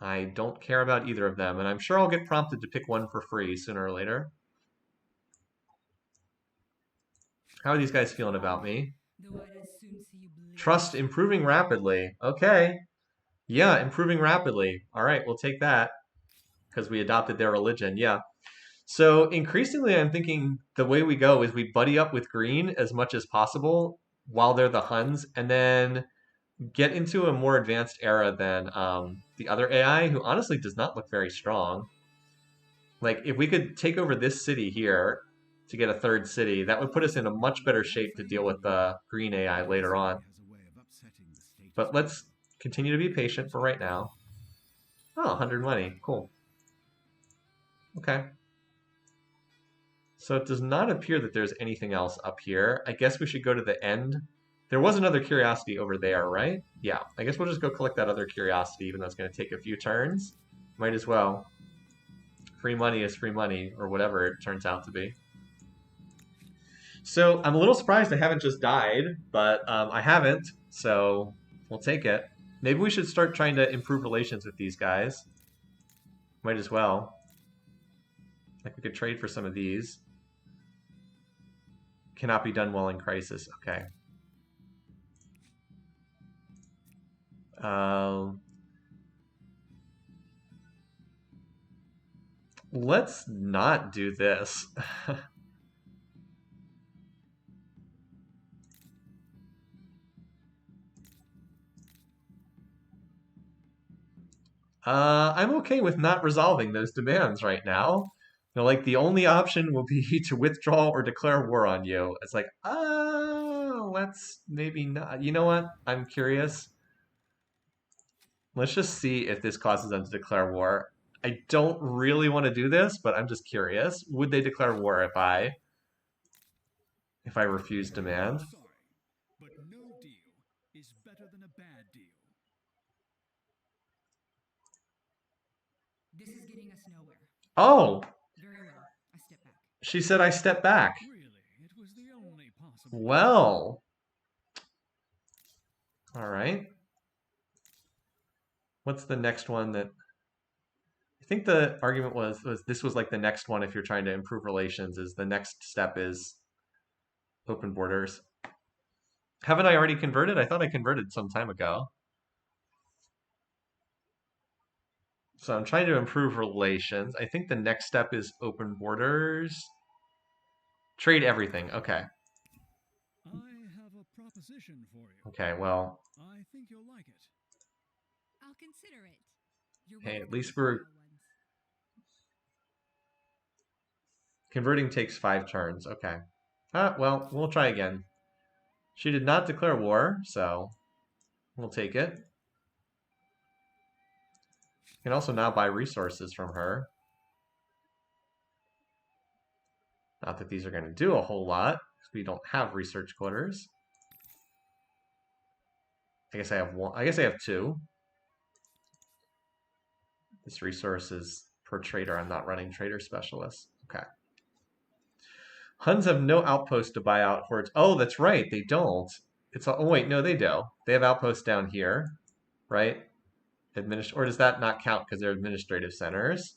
I don't care about either of them, and I'm sure I'll get prompted to pick one for free sooner or later. How are these guys feeling about me? Trust improving rapidly. Okay. Yeah, improving rapidly. All right, we'll take that because we adopted their religion. Yeah. So increasingly, I'm thinking the way we go is we buddy up with green as much as possible while they're the Huns, and then get into a more advanced era than the other AI, who honestly does not look very strong. Like, if we could take over this city here to get a third city, that would put us in a much better shape to deal with the green AI later on. But let's continue to be patient for right now. Oh, 100 money. Cool. Okay. So it does not appear that there's anything else up here. I guess we should go to the end. There was another curiosity over there, right? Yeah, I guess we'll just go collect that other curiosity, even though it's going to take a few turns. Might as well. Free money is free money, or whatever it turns out to be. So I'm a little surprised I haven't just died, but I haven't, so we'll take it. Maybe we should start trying to improve relations with these guys. Might as well. Like, we could trade for some of these. Cannot be done while in crisis. Okay. Let's not do this. I'm okay with not resolving those demands right now. You know, like, the only option will be to withdraw or declare war on you. It's like, let's maybe not. You know what? I'm curious. Let's just see if this causes them to declare war. I don't really want to do this, but I'm just curious. Would they declare war if I refuse demand? Sorry, but no deal is better than a bad deal. This is getting us nowhere. Oh, Very well. I step back. she said I step back. Really, it was the only possible. Well, all right. What's the next one that I think the argument was this was like the next one if you're trying to improve relations is the next step is open borders. Haven't I already converted? I thought I converted some time ago. So I'm trying to improve relations. I think the next step is open borders. Trade everything. Okay. I have a proposition for you. Okay, well, I think you'll like it. I'll consider it. You're hey, one at of the least we're worthwhile ones. converting takes 5 turns. Okay. Well, we'll try again. She did not declare war, so We'll take it. You can also now buy resources from her. Not that these are going to do a whole lot, because we don't have research quarters. I guess I have one. I guess I have two. This resource is per trader. I'm not running trader specialists. Okay. Huns have no outpost to buy out hordes. Oh, that's right. They don't. It's oh wait, no, they do. They have outposts down here, right? Or does that not count because they're administrative centers?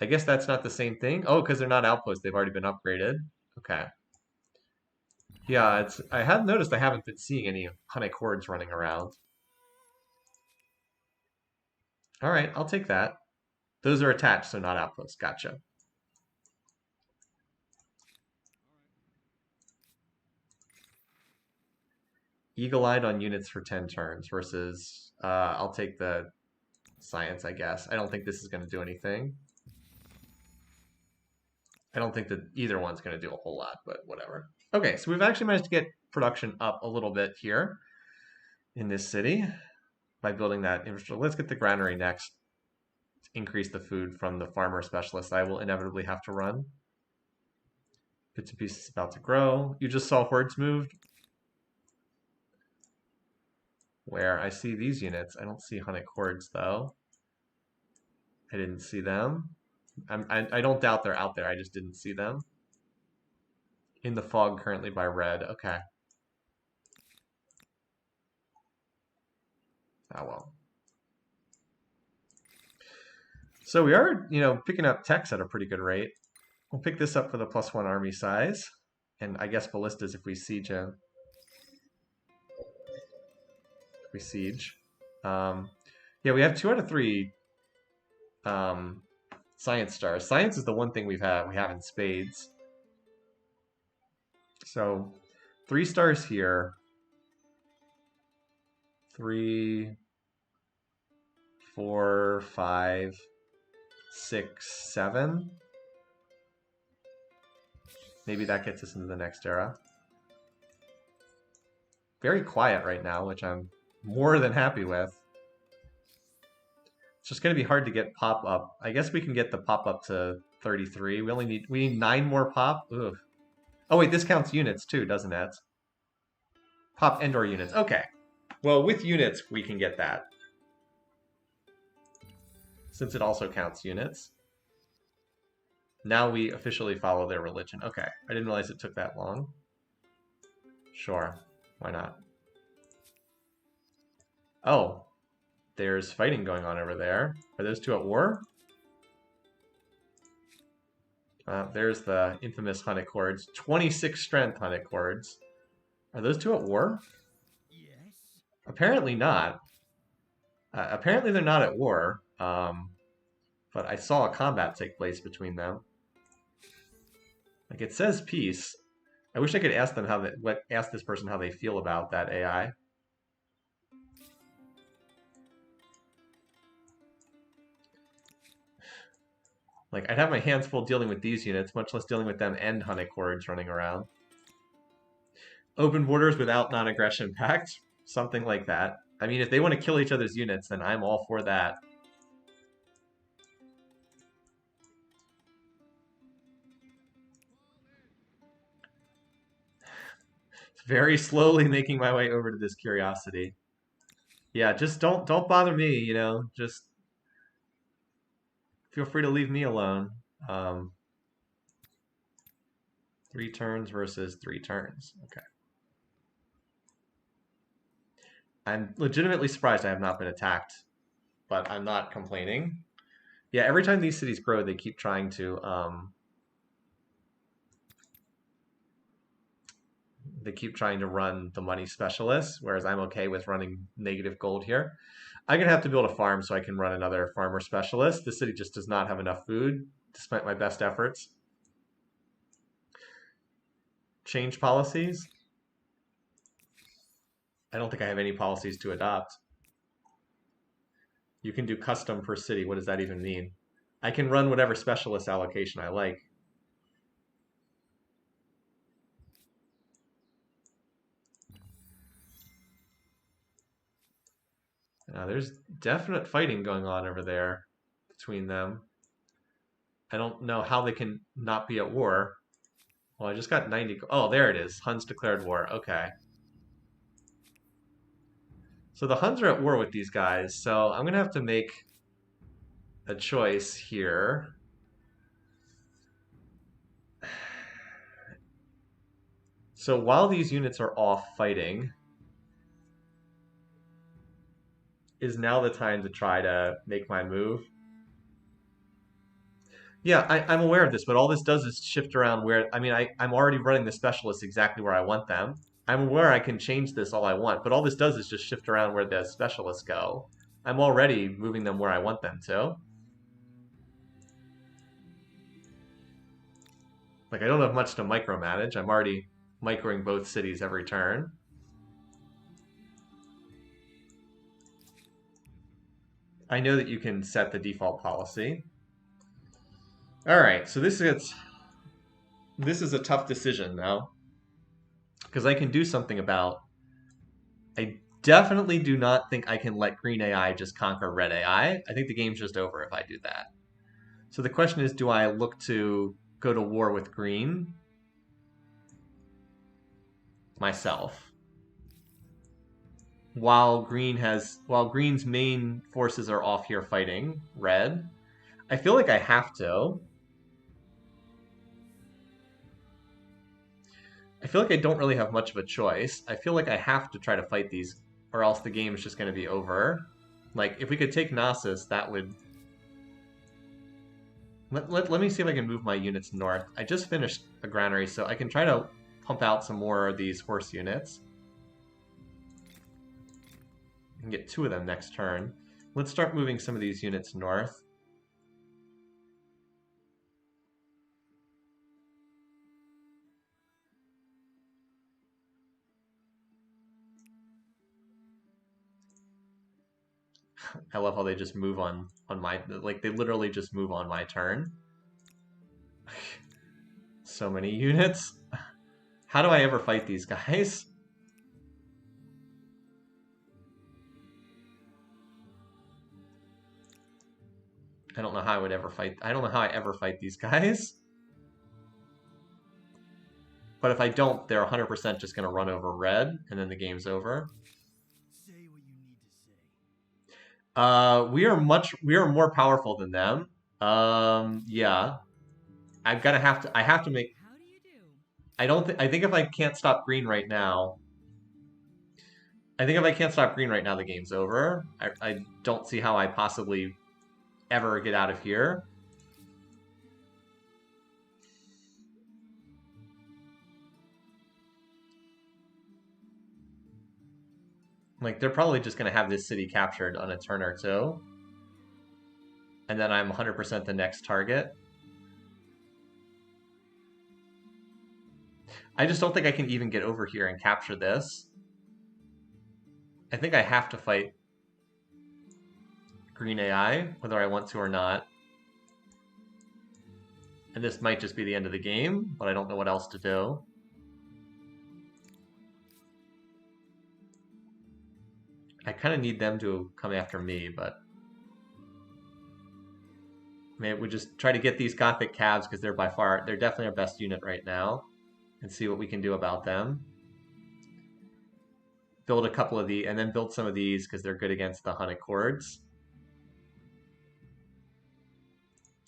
I guess that's not the same thing. Oh, because they're not outposts. They've already been upgraded. Okay. Yeah, it's. I have noticed I haven't been seeing any Hunnic hordes running around. All right, I'll take that. Those are attached, so not outposts. Gotcha. Eagle-eyed on units for 10 turns versus I'll take the science, I guess. I don't think this is going to do anything. I don't think that either one's going to do a whole lot, but whatever. Okay, so we've actually managed to get production up a little bit here in this city by building that infrastructure. Let's get the granary next. Increase the food from the farmer specialist I will inevitably have to run. Bits and pieces about to grow. You just saw hordes moved. Where I see these units. I don't see Hunnic hordes though. I didn't see them. I don't doubt they're out there. I just didn't see them. In the fog currently by red. Okay. Oh well. So we are, picking up techs at a pretty good rate. We'll pick this up for the +1 army size. And I guess ballistas if we siege him. If we siege. Yeah, we have 2 out of 3 science stars. Science is the one thing we have in spades. So 3 stars here. 3, 4, 5, 6, 7. Maybe that gets us into the next era. Very quiet right now, which I'm more than happy with. It's just going to be hard to get pop up. I guess we can get the pop up to 33. We need 9 more pop. Ugh. Oh wait, this counts units too, doesn't it? Pop and/or units. Okay. Well, with units we can get that. Since it also counts units. Now we officially follow their religion. Okay. I didn't realize it took that long. Sure. Why not? Oh. There's fighting going on over there. Are those 2 at war? There's the infamous Hunnic hordes. 26 strength Hunnic hordes. Are those 2 at war? Yes. Apparently not. Apparently they're not at war. But I saw a combat take place between them. Like it says peace. I wish I could ask them ask this person how they feel about that AI. Like, I'd have my hands full dealing with these units, much less dealing with them and Hunnic hordes running around. Open borders without non-aggression pact? Something like that. I mean, if they want to kill each other's units, then I'm all for that. Very slowly making my way over to this curiosity. Yeah, just don't bother me, just feel free to leave me alone. 3 turns versus 3 turns. Okay. I'm legitimately surprised I have not been attacked, but I'm not complaining. Yeah, every time these cities grow, they keep trying to run the money specialist, whereas I'm okay with running negative gold here. I'm gonna have to build a farm so I can run another farmer specialist. The city just does not have enough food, despite my best efforts. Change policies. I don't think I have any policies to adopt. You can do custom per city. What does that even mean? I can run whatever specialist allocation I like. There's definite fighting going on over there between them. I don't know how they can not be at war. Well, I just got 90. Oh, there it is. Huns declared war. Okay. So the Huns are at war with these guys. So I'm going to have to make a choice here. So while these units are off fighting, is now the time to try to make my move. Yeah, I'm aware of this, but all this does is shift around where, I mean, I'm already running the specialists exactly where I want them. I'm aware I can change this all I want, but all this does is just shift around where the specialists go. I'm already moving them where I want them to. Like, I don't have much to micromanage. I'm already microing both cities every turn. I know that you can set the default policy. All right, so this is a tough decision now, because I can do something about. I definitely do not think I can let green AI just conquer red AI. I think the game's just over if I do that. So the question is, do I look to go to war with green myself while green's main forces are off here fighting red? I feel like I have to. I feel like I don't really have much of a choice. I feel like I have to try to fight these, or else the game is just going to be over. Like, if we could take Knossos, that would... Let me see if I can move my units north. I just finished a granary, so I can try to pump out some more of these horse units. I can get 2 of them next turn. Let's start moving some of these units north. I love how they just move on my, like, they literally just move on my turn. So many units. How do I ever fight these guys? I don't know how I would ever fight. I don't know how I ever fight these guys. But if I don't, they're 100% just going to run over red, and then the game's over. Say what you need to say. We are more powerful than them. Yeah. I have to make. How do you do? I think if I can't stop green right now. I think if I can't stop green right now, the game's over. I don't see how I possibly ever get out of here. Like, they're probably just going to have this city captured on a turn or two. And then I'm 100% the next target. I just don't think I can even get over here and capture this. I think I have to fight green AI, whether I want to or not. And this might just be the end of the game, but I don't know what else to do. I kind of need them to come after me, but maybe we just try to get these Gothic Cavs because they're definitely our best unit right now, and see what we can do about them. Build a couple of these, and then build some of these because they're good against the Hun Accords.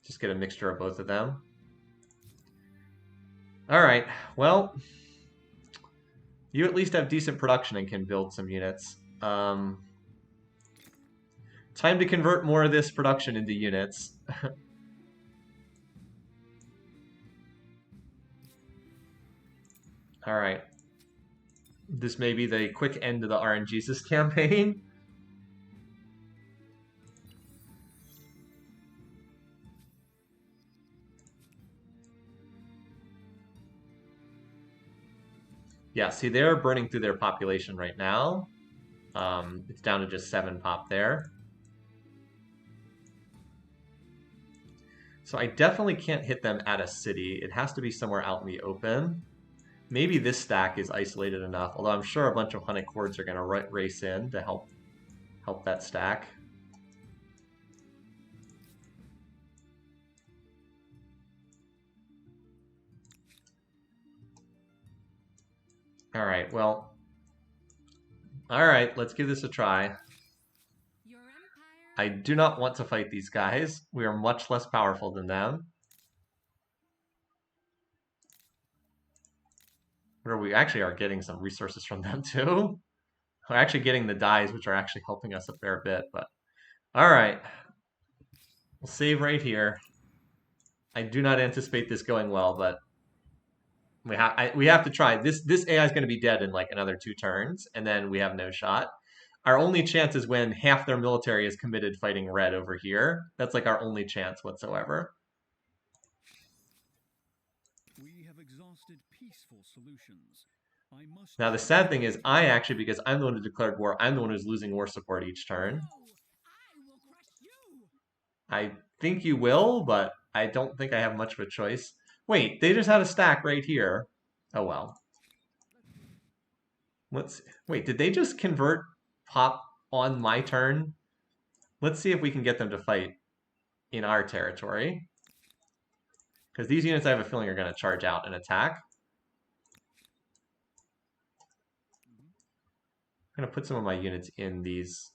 Just get a mixture of both of them. All right, well, you at least have decent production and can build some units. Time to convert more of this production into units. All right. This may be the quick end of the RNGesus campaign. Yeah, see, they're burning through their population right now. It's down to just 7 pop there. So I definitely can't hit them at a city. It has to be somewhere out in the open. Maybe this stack is isolated enough, although I'm sure a bunch of Hun Accords are going to race in to help help that stack. All right, well, all right, let's give this a try. Your empire. I do not want to fight these guys. We are much less powerful than them. Where we actually are getting some resources from them too. We're actually getting the dyes, which are actually helping us a fair bit, but all right. We'll save right here. I do not anticipate this going well, but we have to try. This AI is going to be dead in like another 2 turns, and then we have no shot. Our only chance is when half their military is committed fighting red over here. That's like our only chance whatsoever. We have exhausted peaceful solutions. I must Now the sad thing is I actually, because I'm the one who declared war, I'm the one who's losing war support each turn. No, I will crush you. I think you will, but I don't think I have much of a choice. Wait, they just had a stack right here. Oh well. Wait, did they just convert pop on my turn? Let's see if we can get them to fight in our territory. Because these units I have a feeling are going to charge out and attack. I'm going to put some of my units in these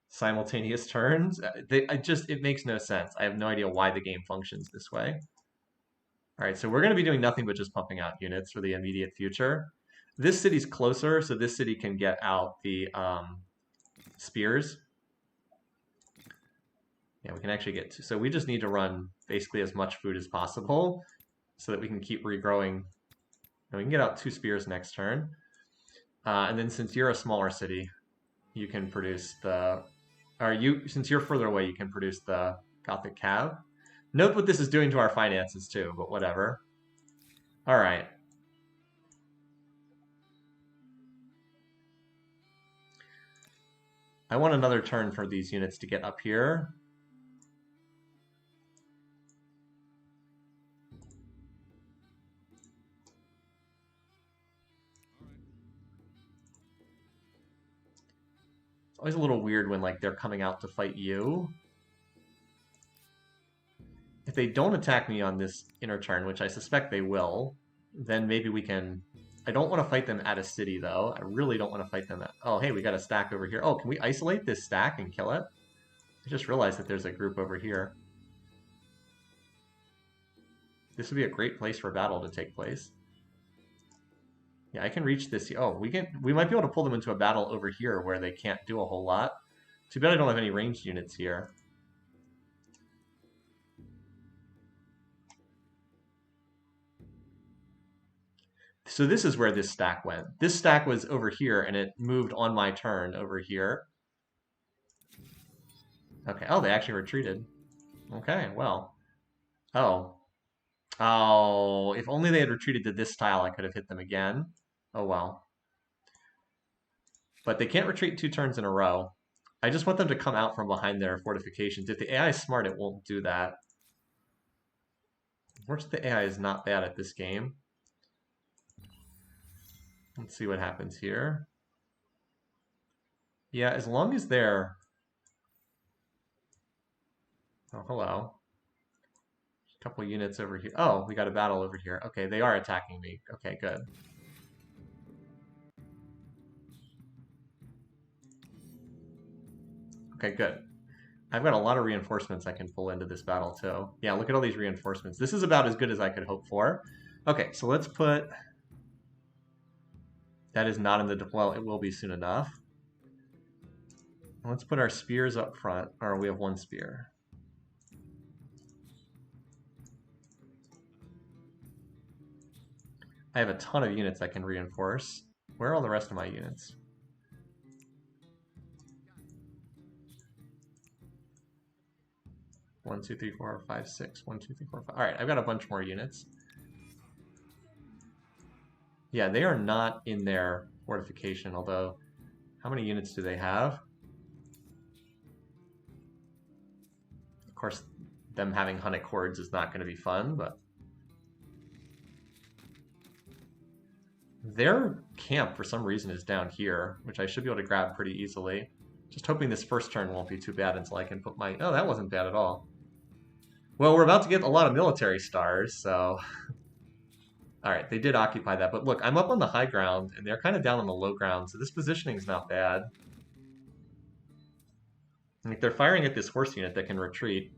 simultaneous turns. It makes no sense. I have no idea why the game functions this way. All right, so we're going to be doing nothing but just pumping out units for the immediate future. This city's closer, so this city can get out the spears. Yeah, we can actually get to, so we just need to run basically as much food as possible so that we can keep regrowing. And we can get out 2 spears next turn. And then since you're a smaller city, you can produce since you're further away, you can produce the Gothic Cav. Note what this is doing to our finances too, but whatever. All right. I want another turn for these units to get up here. It's always a little weird when like they're coming out to fight you. If they don't attack me on this inner turn, which I suspect they will, then maybe we can... I don't want to fight them at a city, though. I really don't want to fight them at... Oh, hey, we got a stack over here. Oh, can we isolate this stack and kill it? I just realized that there's a group over here. This would be a great place for battle to take place. Yeah, I can reach this... Oh, we might be able to pull them into a battle over here where they can't do a whole lot. Too bad I don't have any ranged units here. So this is where this stack went. This stack was over here, and it moved on my turn over here. Okay, oh, they actually retreated. Okay, well. Oh. Oh, if only they had retreated to this tile, I could have hit them again. Oh, well. But they can't retreat 2 turns in a row. I just want them to come out from behind their fortifications. If the AI is smart, it won't do that. Unfortunately, the AI is not bad at this game. Let's see what happens here. Yeah, as long as they're... Oh, hello. A couple units over here. Oh, we got a battle over here. Okay, they are attacking me. Okay, good. Okay, good. I've got a lot of reinforcements I can pull into this battle, too. Yeah, look at all these reinforcements. This is about as good as I could hope for. Okay, so let's put... That is not in the... Well, it will be soon enough. Let's put our spears up front. Or we have 1 spear. I have a ton of units I can reinforce. Where are all the rest of my units? One, two, three, four, five, six. 1, 2, 3, 4, 5. All right, I've got a bunch more units. Yeah, they are not in their fortification, although how many units do they have? Of course, them having Hunnic hordes is not going to be fun, but their camp for some reason is down here, which I should be able to grab pretty easily. Just hoping this first turn won't be too bad until I can put my... Oh, that wasn't bad at all. Well, we're about to get a lot of military stars, so... Alright, they did occupy that, but look, I'm up on the high ground, and they're kind of down on the low ground, so this positioning's not bad. Like, they're firing at this horse unit that can retreat.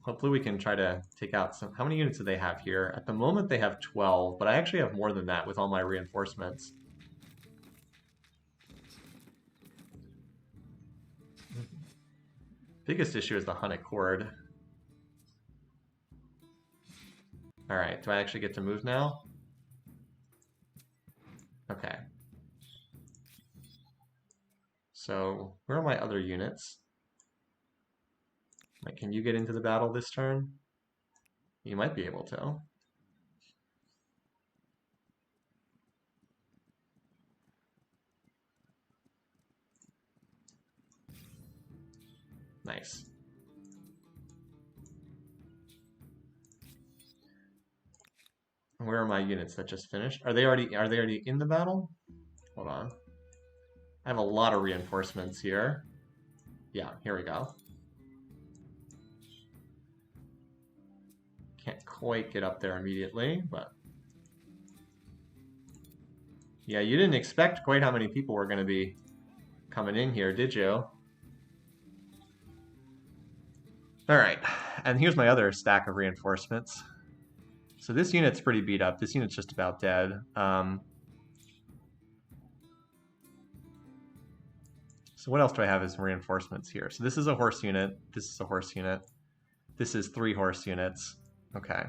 Hopefully we can try to take out some... How many units do they have here? At the moment they have 12, but I actually have more than that with all my reinforcements. Biggest issue is the Hunnic Horde. Alright, do I actually get to move now? Okay. So, where are my other units? Like, can you get into the battle this turn? You might be able to. Nice. Where are my units that just finished? Are they already in the battle? Hold on. I have a lot of reinforcements here. Yeah, here we go. Can't quite get up there immediately, but... Yeah, you didn't expect quite how many people were going to be coming in here, did you? Alright, and here's my other stack of reinforcements. So this unit's pretty beat up. This unit's just about dead. So what else do I have as reinforcements here? So this is a horse unit. This is a horse unit. This is 3 horse units. Okay.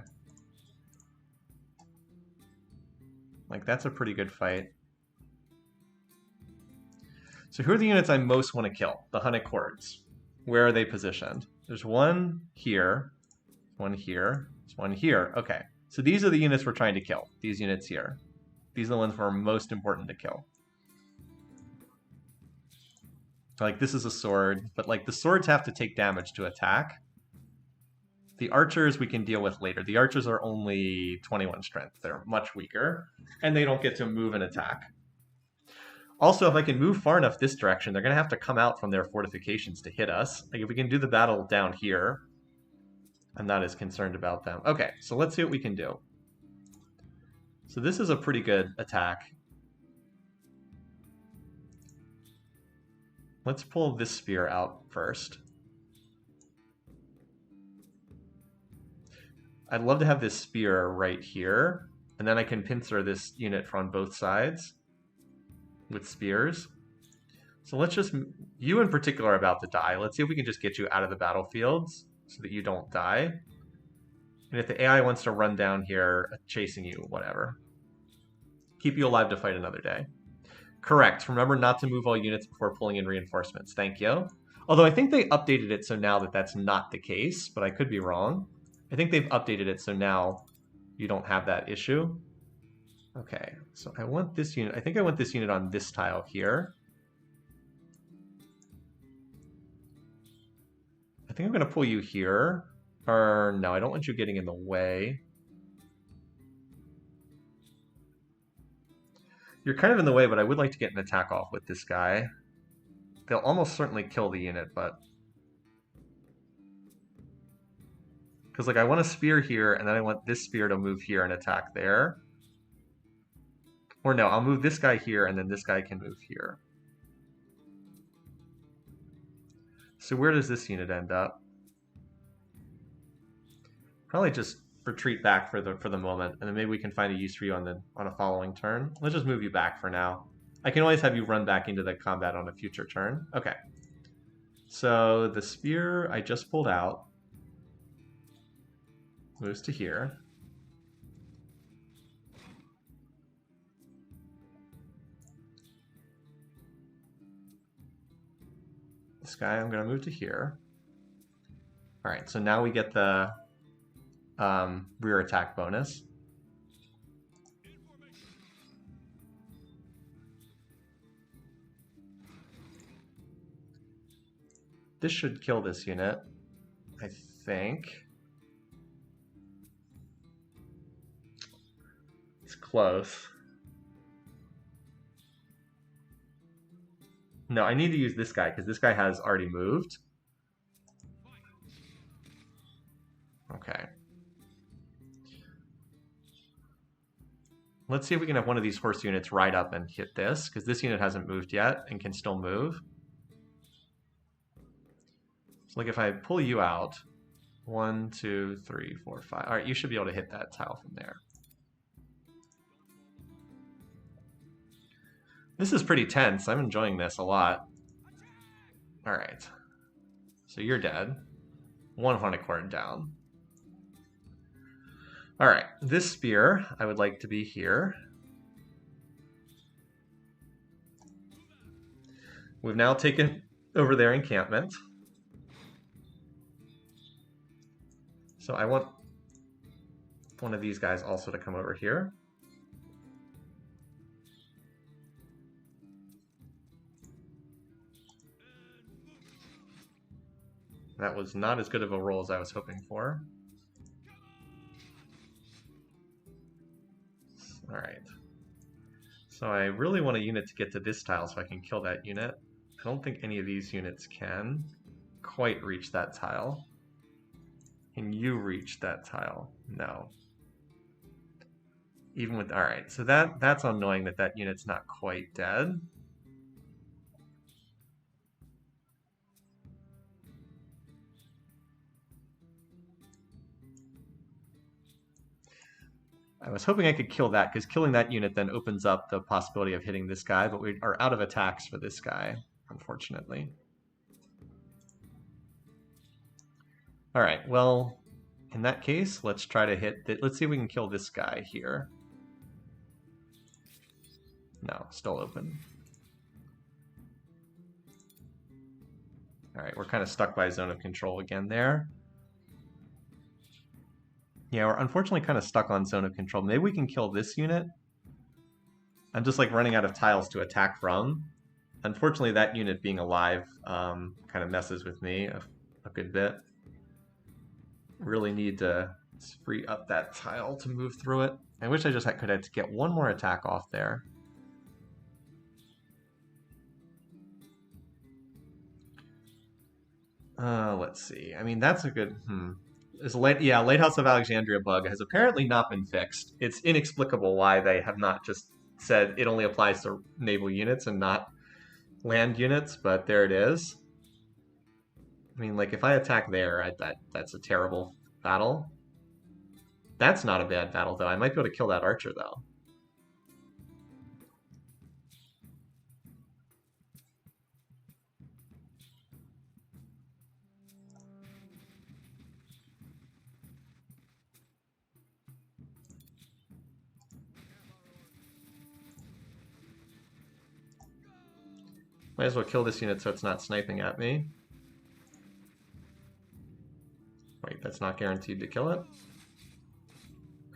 Like, that's a pretty good fight. So who are the units I most want to kill? The Hunnic Hordes. Where are they positioned? There's one here. One here. There's one here. Okay. So these are the units we're trying to kill. These units here. These are the ones that are most important to kill. Like, this is a sword, but like the swords have to take damage to attack. The archers we can deal with later. The archers are only 21 strength. They're much weaker, and they don't get to move and attack. Also, if I can move far enough this direction, they're going to have to come out from their fortifications to hit us. Like, if we can do the battle down here, I'm not as concerned about them. Okay, so let's see what we can do. So this is a pretty good attack. Let's pull this spear out first. I'd love to have this spear right here, and then I can pincer this unit from both sides with spears. So let's just... You in particular are about to die. Let's see if we can just get you out of the battlefields so that you don't die. And if the AI wants to run down here, chasing you, whatever. Keep you alive to fight another day. Correct. Remember not to move all units before pulling in reinforcements. Thank you. Although I think they updated it so now that that's not the case, but I could be wrong. I think they've updated it so now you don't have that issue. Okay, so I want this unit. I think I want this unit on this tile here. I think I'm going to pull you here. Or no, I don't want you getting in the way. You're kind of in the way, but I would like to get an attack off with this guy. They'll almost certainly kill the unit, but... Because like I want a spear here, and then I want this spear to move here and attack there. Or no, I'll move this guy here, and then this guy can move here. So where does this unit end up? Probably just retreat back for the moment, and then maybe we can find a use for you on a following turn. Let's just move you back for now. I can always have you run back into the combat on a future turn. Okay. So the spear I just pulled out moves to here. This guy I'm going to move to here. All right, so now we get the rear attack bonus. This should kill this unit, I think. It's close. No, I need to use this guy because this guy has already moved. Okay. Let's see if we can have one of these horse units ride up and hit this, because this unit hasn't moved yet and can still move. So like if I pull you out, 1, 2, 3, 4, 5. All right, you should be able to hit that tile from there. This is pretty tense. I'm enjoying this a lot. All right. So you're dead. 1 Hunnicorn down. All right, this spear I would like to be here. We've now taken over their encampment. So I want one of these guys also to come over here. That was not as good of a roll as I was hoping for. All right. So I really want a unit to get to this tile so I can kill that unit. I don't think any of these units can quite reach that tile. Can you reach that tile? No. Even with, all right, so that's annoying that that unit's not quite dead. I was hoping I could kill that, because killing that unit then opens up the possibility of hitting this guy, but we are out of attacks for this guy, unfortunately. All right, well, in that case, let's try to hit, let's see if we can kill this guy here. No, still open. All right, we're kind of stuck by zone of control again there. Yeah, we're unfortunately kind of stuck on zone of control. Maybe we can kill this unit. I'm just like running out of tiles to attack from. Unfortunately, that unit being alive kind of messes with me a good bit. Really need to free up that tile to move through it. I wish I just could have to get one more attack off there. Let's see. I mean, that's a good... Lighthouse of Alexandria bug has apparently not been fixed. It's inexplicable why they have not just said it only applies to naval units and not land units, but there it is. I mean, like, if I attack there, that's a terrible battle. That's not a bad battle, though. I might be able to kill that archer, though. Might as well kill this unit so it's not sniping at me. Wait, that's not guaranteed to kill it?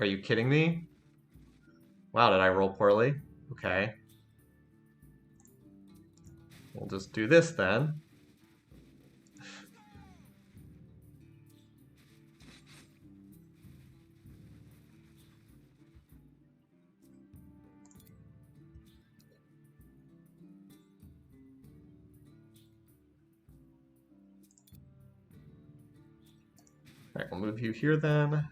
Are you kidding me? Wow, did I roll poorly? Okay. We'll just do this then. All right, we'll move you here then.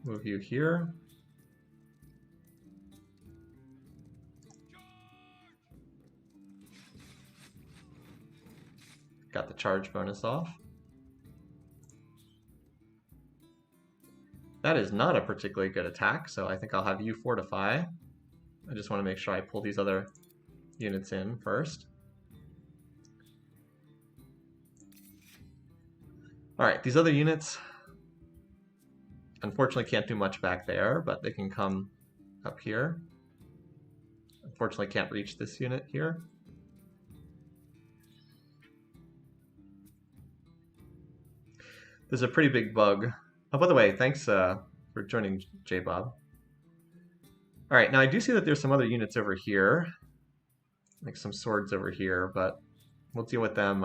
Move you here. Got the charge bonus off. That is not a particularly good attack, so I think I'll have you fortify. I just want to make sure I pull these other units in first. All right, these other units unfortunately can't do much back there, but they can come up here. Unfortunately can't reach this unit here. There's a pretty big bug. Oh, by the way, thanks for joining, J-Bob. All right, now I do see that there's some other units over here, like some swords over here, but we'll deal with them.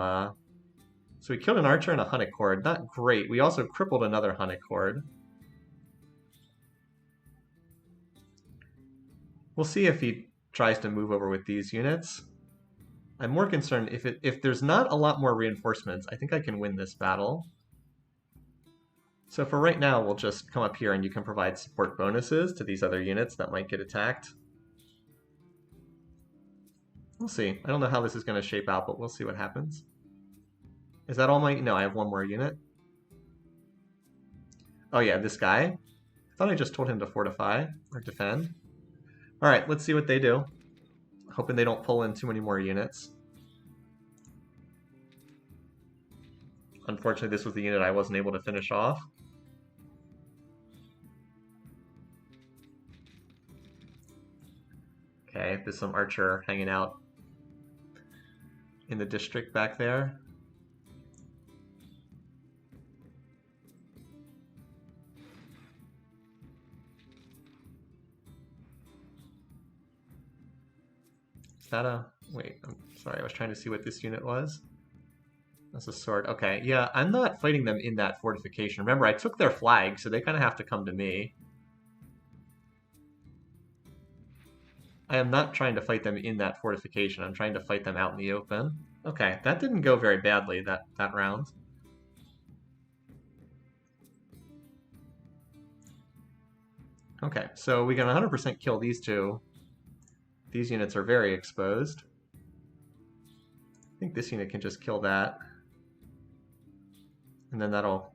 So we killed an archer and a Hunnicord. Not great. We also crippled another Hunnicord. We'll see if he tries to move over with these units. I'm more concerned if there's not a lot more reinforcements, I think I can win this battle. So for right now, we'll just come up here and you can provide support bonuses to these other units that might get attacked. We'll see. I don't know how this is going to shape out, but we'll see what happens. Is that all my... No, I have one more unit. Oh yeah, this guy. I thought I just told him to fortify or defend. Alright, let's see what they do. Hoping they don't pull in too many more units. Unfortunately, this was the unit I wasn't able to finish off. Okay, there's some archer hanging out in the district back there. Is that a... Wait, I'm sorry, I was trying to see what this unit was. That's a sword. Okay, yeah, I'm not fighting them in that fortification. Remember, I took their flag, so they kind of have to come to me. I am not trying to fight them in that fortification. I'm trying to fight them out in the open. Okay, that didn't go very badly, that round. Okay, so we can 100% kill these two. These units are very exposed. I think this unit can just kill that. And then that'll...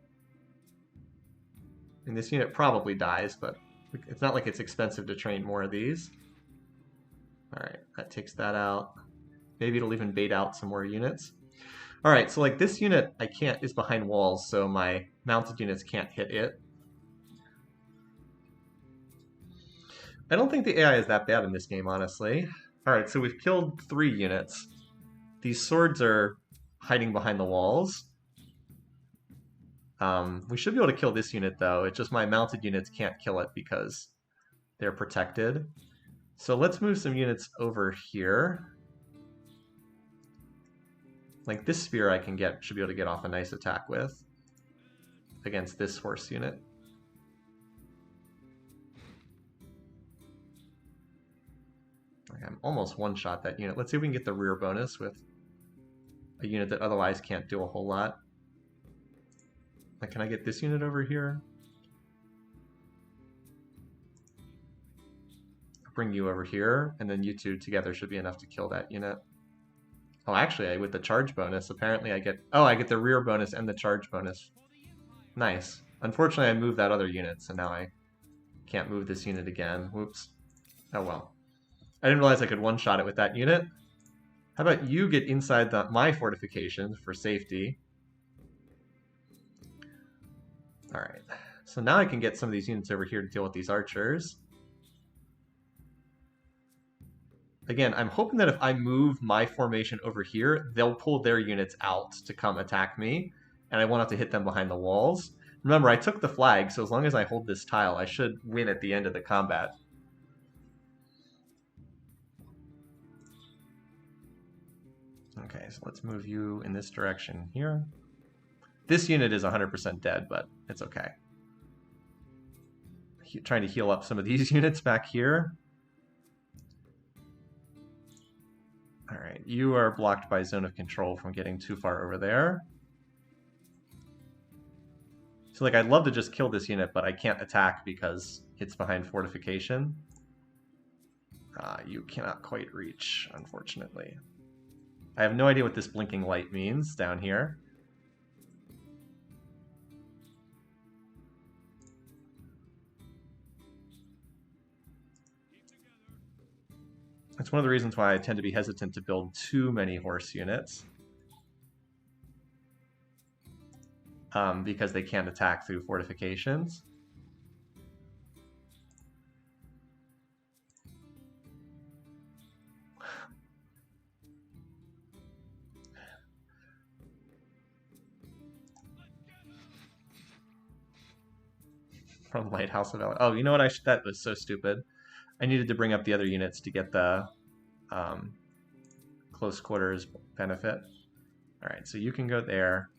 And this unit probably dies, but it's not like it's expensive to train more of these. Alright, that takes that out. Maybe it'll even bait out some more units. Alright, so like this unit I can't is behind walls, so my mounted units can't hit it. I don't think the AI is that bad in this game, honestly. Alright, so we've killed 3 units. These swords are hiding behind the walls. We should be able to kill this unit, though. It's just my mounted units can't kill it because they're protected. So let's move some units over here. Like this spear I can get, should be able to get off a nice attack with against this horse unit. I'm almost one-shot that unit. Let's see if we can get the rear bonus with a unit that otherwise can't do a whole lot. Like, can I get this unit over here? Bring you over here, and then you two together should be enough to kill that unit. Oh, actually, with the charge bonus, apparently I get... Oh, I get the rear bonus and the charge bonus. Nice. Unfortunately, I moved that other unit, so now I can't move this unit again. Whoops. Oh, well. I didn't realize I could one-shot it with that unit. How about you get inside my fortifications for safety? Alright. So now I can get some of these units over here to deal with these archers. Again, I'm hoping that if I move my formation over here, they'll pull their units out to come attack me, and I won't have to hit them behind the walls. Remember, I took the flag, so as long as I hold this tile, I should win at the end of the combat. Okay, so let's move you in this direction here. This unit is 100% dead, but it's okay. Trying to heal up some of these units back here. Alright, you are blocked by zone of control from getting too far over there. So like, I'd love to just kill this unit, but I can't attack because it's behind fortification. You cannot quite reach, unfortunately. I have no idea what this blinking light means down here. It's one of the reasons why I tend to be hesitant to build too many horse units. Because they can't attack through fortifications. From Lighthouse of Valor. Oh, you know what? That was so stupid. I needed to bring up the other units to get the close quarters benefit. Alright, so you can go there.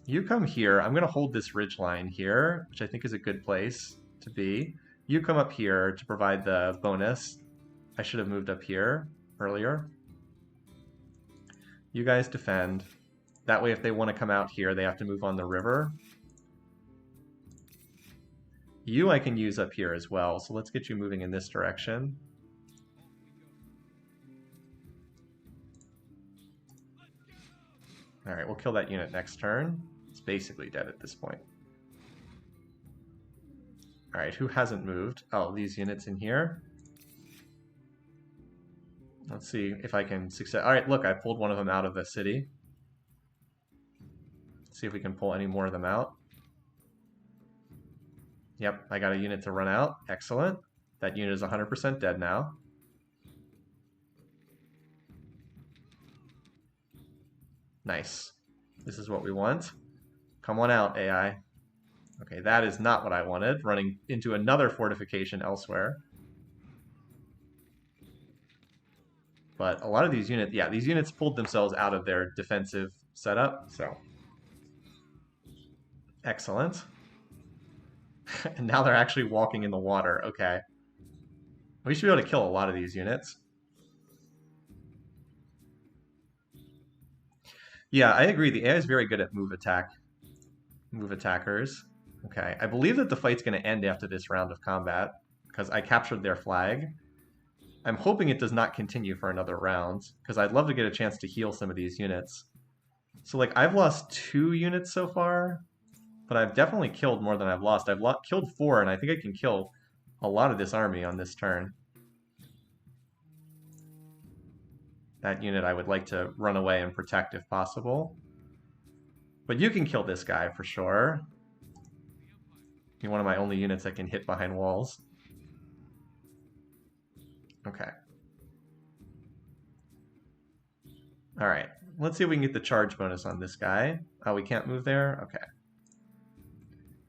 You come here. I'm going to hold this ridge line here, which I think is a good place to be. You come up here to provide the bonus I should have moved up here earlier. You guys defend. That way if they want to come out here, they have to move on the river. You I can use up here as well, so let's get you moving in this direction. Alright, we'll kill that unit next turn. It's basically dead at this point. Alright, who hasn't moved? Oh, these units in here. Let's see if I can succeed. Alright, look, I pulled one of them out of the city. Let's see if we can pull any more of them out. Yep, I got a unit to run out. Excellent. That unit is 100% dead now. Nice. This is what we want. Come on out, AI. Okay, that is not what I wanted. Running into another fortification elsewhere. But a lot of these units, yeah, these units pulled themselves out of their defensive setup, so. Excellent. And now they're actually walking in the water. Okay. We should be able to kill a lot of these units. Yeah, I agree. The AI is very good at move attackers. Okay, I believe that the fight's going to end after this round of combat because I captured their flag. I'm hoping it does not continue for another round because I'd love to get a chance to heal some of these units. So like I've lost 2 units so far, but I've definitely killed more than I've lost. I've killed 4, and I think I can kill a lot of this army on this turn. That unit I would like to run away and protect if possible. But you can kill this guy for sure. You're one of my only units that can hit behind walls. Okay. Alright, let's see if we can get the charge bonus on this guy. Oh, we can't move there? Okay.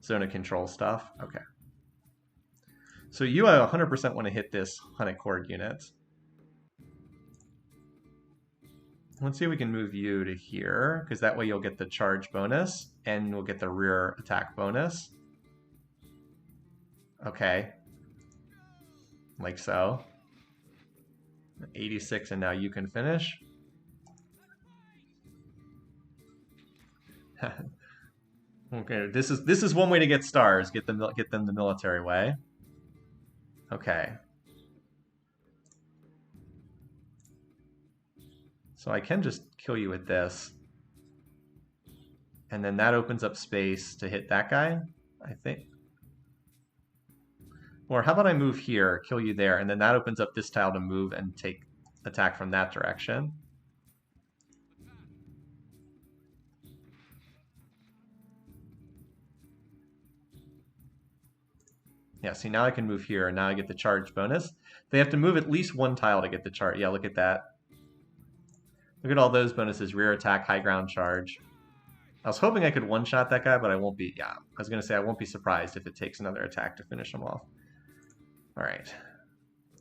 Zone of control stuff. Okay. So you, I 100% want to hit this Hunted Cord unit. Let's see if we can move you to here, because that way you'll get the charge bonus, and we'll get the rear attack bonus. Okay. Like so. 86, and now you can finish. Okay, this is one way to get stars. Get them the military way. Okay. So I can just kill you with this. And then that opens up space to hit that guy, I think. Or how about I move here, kill you there, and then that opens up this tile to move and take attack from that direction. Yeah, see, now I can move here, and now I get the charge bonus. They have to move at least 1 tile to get the charge. Yeah, look at that. Look at all those bonuses. Rear attack, high ground charge. I was hoping I could one-shot that guy, but I won't be... Yeah, I was going to say I won't be surprised if it takes another attack to finish him off. All right.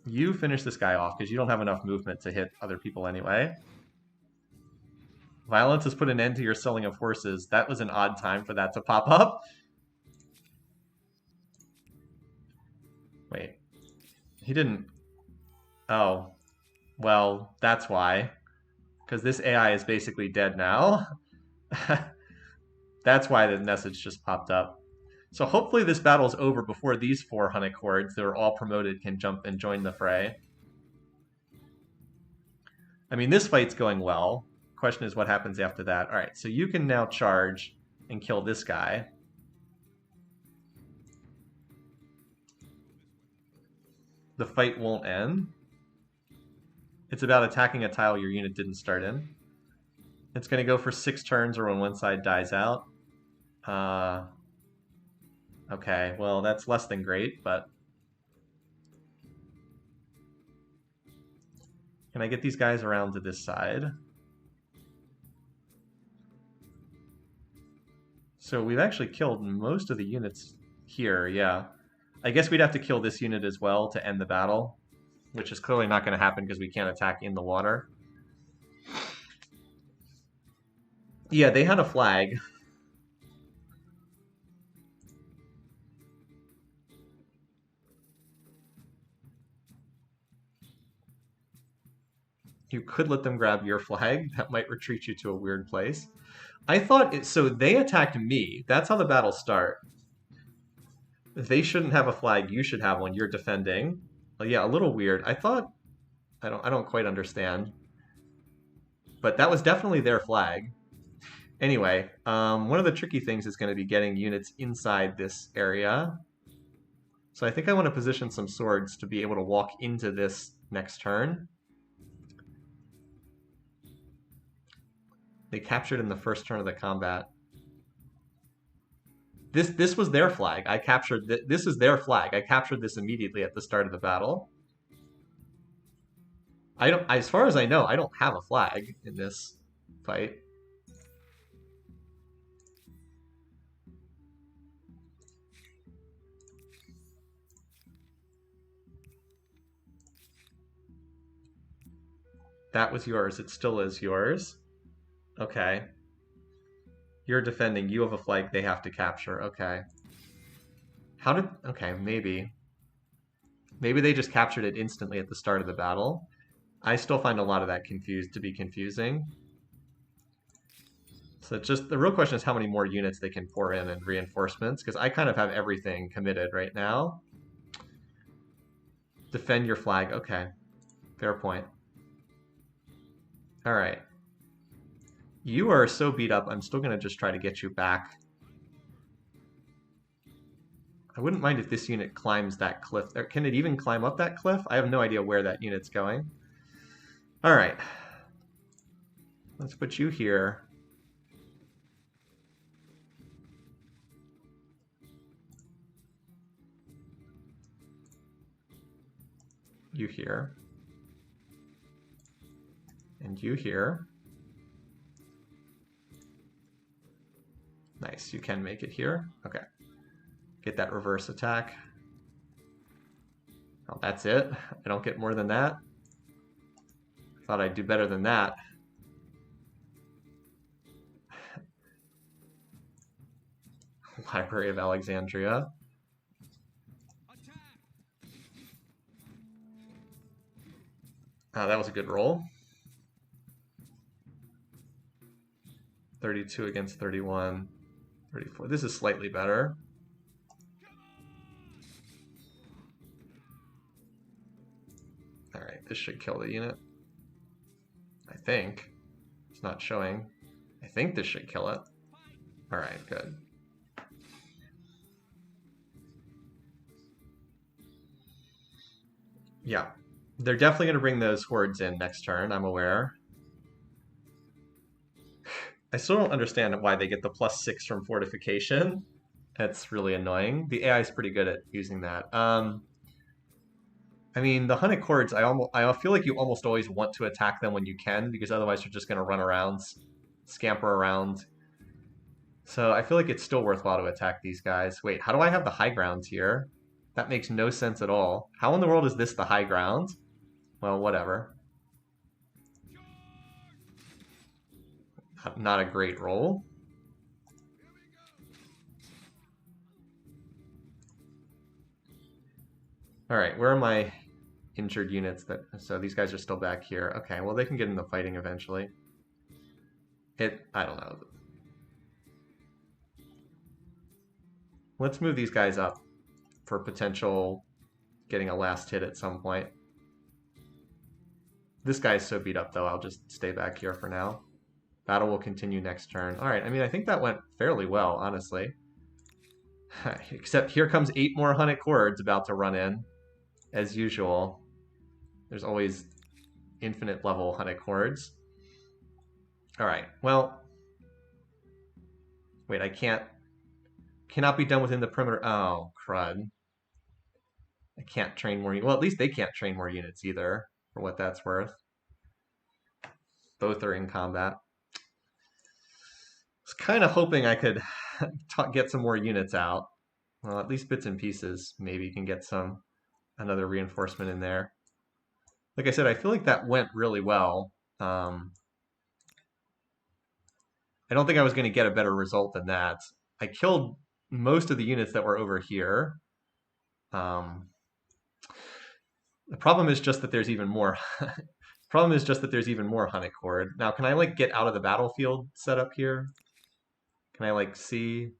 You finish this guy off, because you don't have enough movement to hit other people anyway. Violence has put an end to your selling of horses. That was an odd time for that to pop up. Wait. He didn't... Oh. Well, that's why. Because this AI is basically dead now. That's why the message just popped up. So hopefully this battle's over before these 4 Hunted Cords that are all promoted can jump and join the fray. I mean, this fight's going well. Question is what happens after that. All right, so you can now charge and kill this guy. The fight won't end. It's about attacking a tile your unit didn't start in. It's going to go for 6 turns or when one side dies out. Okay, well, that's less than great, but... Can I get these guys around to this side? So we've actually killed most of the units here, yeah. I guess we'd have to kill this unit as well to end the battle, which is clearly not going to happen because we can't attack in the water. Yeah, they had a flag. You could let them grab your flag. That might retreat you to a weird place. I thought it, so they attacked me. That's how the battles start. They shouldn't have a flag. You should have one. You're defending. Well, yeah, a little weird. I thought I don't quite understand. But that was definitely their flag. Anyway, one of the tricky things is going to be getting units inside this area. So I think I want to position some swords to be able to walk into this next turn. They captured in the first turn of the combat. This was their flag. I captured this is their flag. I captured this immediately at the start of the battle. I don't, as far as I know, I don't have a flag in this fight. That was yours. It still is yours. Okay. You're defending. You have a flag they have to capture. Okay. How did... Okay, maybe. Maybe they just captured it instantly at the start of the battle. I still find a lot of that to be confusing. So just the real question is how many more units they can pour in and reinforcements, because I kind of have everything committed right now. Defend your flag. Okay. Fair point. All right. You are so beat up, I'm still going to just try to get you back. I wouldn't mind if this unit climbs that cliff. Can it even climb up that cliff? I have no idea where that unit's going. All right. Let's put you here. You here. And you here. Nice, you can make it here. Okay. Get that reverse attack. Oh, that's it. I don't get more than that. Thought I'd do better than that. Library of Alexandria. Oh, that was a good roll. 32 against 31. 34. This is slightly better. All right, this should kill the unit. I think. It's not showing. I think this should kill it. All right, good. Yeah, they're definitely going to bring those hordes in next turn, I'm aware. I still don't understand why they get the +6 from fortification. That's really annoying. The AI is pretty good at using that. I mean, the hunted hordes, I feel like you almost always want to attack them when you can, because otherwise you're just going to run around, scamper around. So I feel like it's still worthwhile to attack these guys. Wait, how do I have the high ground here? That makes no sense at all. How in the world is this the high ground? Well, whatever. Not a great roll. All right, where are my injured units? So these guys are still back here. Okay, well, they can get into fighting eventually. I don't know. Let's move these guys up for potential getting a last hit at some point. This guy's so beat up, though, I'll just stay back here for now. Battle will continue next turn. All right, I mean, I think that went fairly well, honestly. Except here comes 8 more hunted hordes about to run in, as usual. There's always infinite level hunted hordes. All right, well... Wait, I cannot be done within the perimeter. Oh, crud. I can't train more... Well, at least they can't train more units either, for what that's worth. Both are in combat. I was kind of hoping I could get some more units out. Well, at least bits and pieces. Maybe you can get another reinforcement in there. Like I said, I feel like that went really well. I don't think I was going to get a better result than that. I killed most of the units that were over here. The problem is just that there's even more Problem is just that there's even more Hunnic Horde. Now, can I like get out of the battlefield set up here? Can I like see?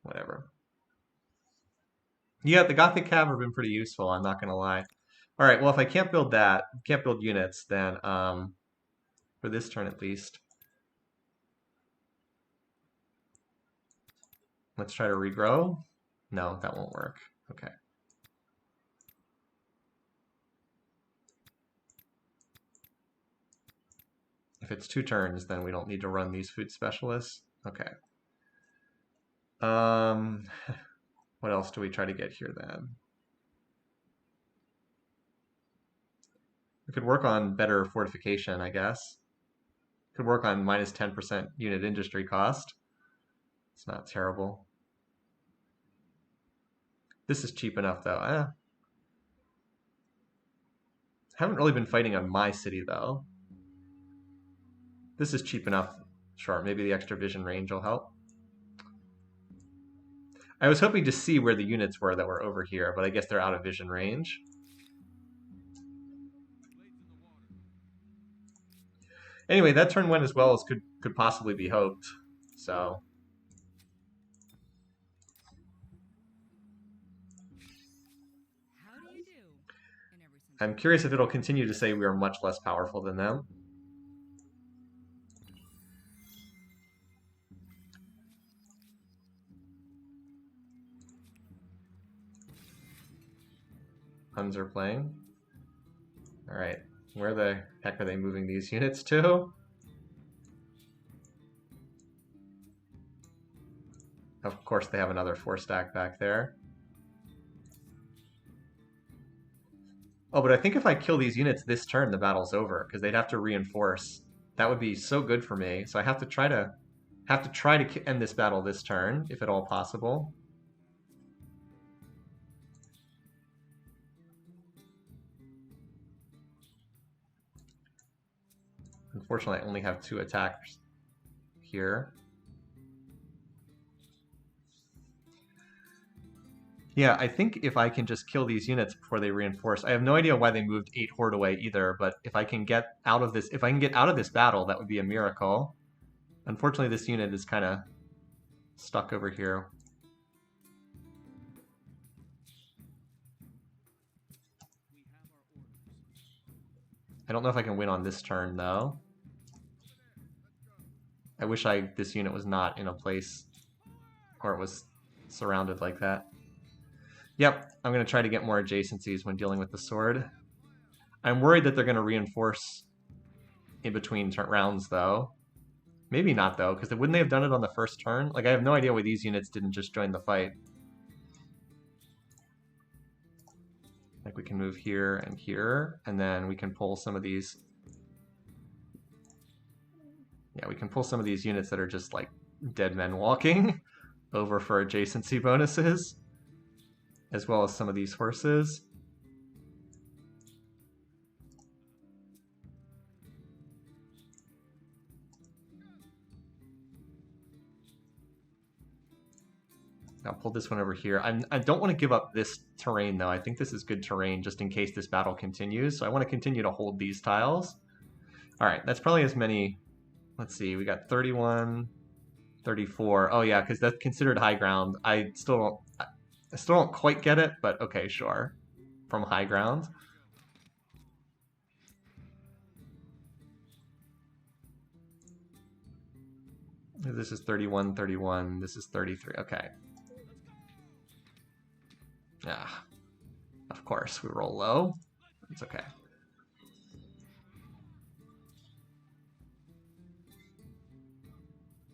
Whatever. Yeah, the Gothic Cav have been pretty useful, I'm not gonna lie. Alright, well if I can't build that, can't build units, then for this turn at least, let's try to regrow. No, that won't work. Okay. If it's 2 turns, then we don't need to run these food specialists. Okay. What else do we try to get here then? We could work on better fortification, I guess. Could work on minus 10% unit industry cost. It's not terrible. This is cheap enough though. Haven't really been fighting on my city though. This is cheap enough. Sure, maybe the extra vision range will help. I was hoping to see where the units were that were over here, but I guess they're out of vision range. Anyway, that turn went as well as could possibly be hoped. So How do you do? In every sense. I'm curious if it'll continue to say we are much less powerful than them. Huns are playing. All right, where the heck are they moving these units to? Of course they have another 4-stack back there. Oh, but I think if I kill these units this turn, the battle's over, because they'd have to reinforce. That would be so good for me. So I have to try to end this battle this turn, if at all possible. Unfortunately, I only have 2 attacks here. Yeah, I think if I can just kill these units before they reinforce, I have no idea why they moved 8 horde away either, but if I can get out of this, battle, that would be a miracle. Unfortunately, this unit is kind of stuck over here. I don't know if I can win on this turn though. I wish this unit was not in a place where it was surrounded like that. Yep, I'm going to try to get more adjacencies when dealing with the sword. I'm worried that they're going to reinforce in between rounds, though. Maybe not, though, because wouldn't they have done it on the first turn? Like, I have no idea why these units didn't just join the fight. Like, we can move here, and then we can pull some of these... Yeah, we can pull some of these units that are just, like, dead men walking over for adjacency bonuses, as well as some of these horses. I'll pull this one over here. I don't want to give up this terrain, though. I think this is good terrain just in case this battle continues. So I want to continue to hold these tiles. All right, that's probably as many. Let's see, we got 31, 34. Oh, yeah, because that's considered high ground. I still don't quite get it, but okay, sure. From high ground. This is 31, 31. This is 33. Okay. Yeah, of course, we roll low. It's okay.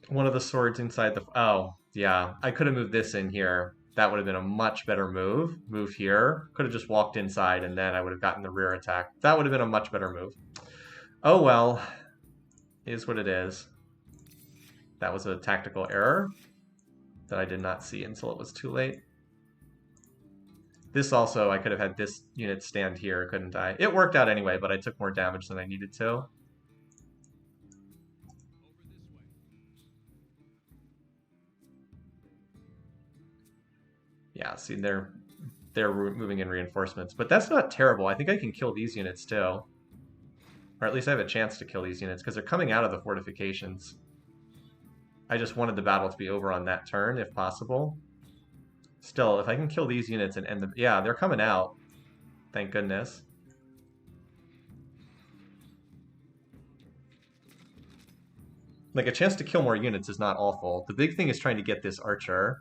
One of the swords inside the... Oh, yeah. I could have moved this in here. That would have been a much better move. Move here. Could have just walked inside, and then I would have gotten the rear attack. That would have been a much better move. Oh, well. It is what it is. That was a tactical error that I did not see until it was too late. This also, I could have had this unit stand here, couldn't I? It worked out anyway, but I took more damage than I needed to. Yeah, see, they're they're moving in reinforcements. But that's not terrible. I think I can kill these units too. Or at least I have a chance to kill these units because they're coming out of the fortifications. I just wanted the battle to be over on that turn if possible. Still, if I can kill these units and end the... Yeah, they're coming out. Thank goodness. Like, a chance to kill more units is not awful. The big thing is trying to get this archer,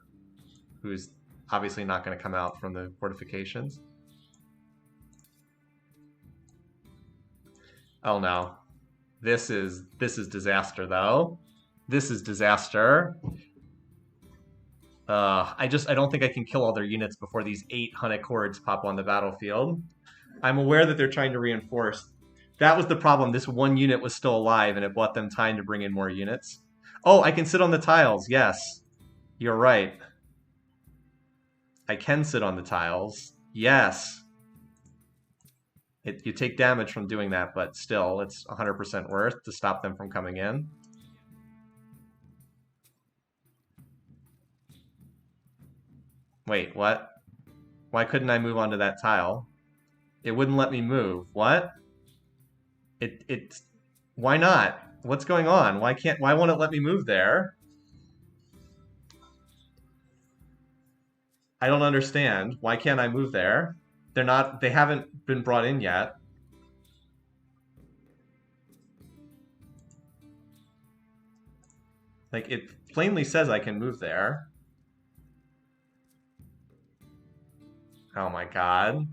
who's obviously not going to come out from the fortifications. Oh no. This is disaster, though. This is disaster. I don't think I can kill all their units before these 8 Hunnic hordes pop on the battlefield. I'm aware that they're trying to reinforce. That was the problem. This one unit was still alive, and it bought them time to bring in more units. Oh, I can sit on the tiles. Yes. You're right. I can sit on the tiles. Yes. You take damage from doing that, but still, it's 100% worth to stop them from coming in. Wait, what? Why couldn't I move onto that tile? It wouldn't let me move. What? Why not? What's going on? Why won't it let me move there? I don't understand. Why can't I move there? They haven't been brought in yet. Like, it plainly says I can move there. Oh my god.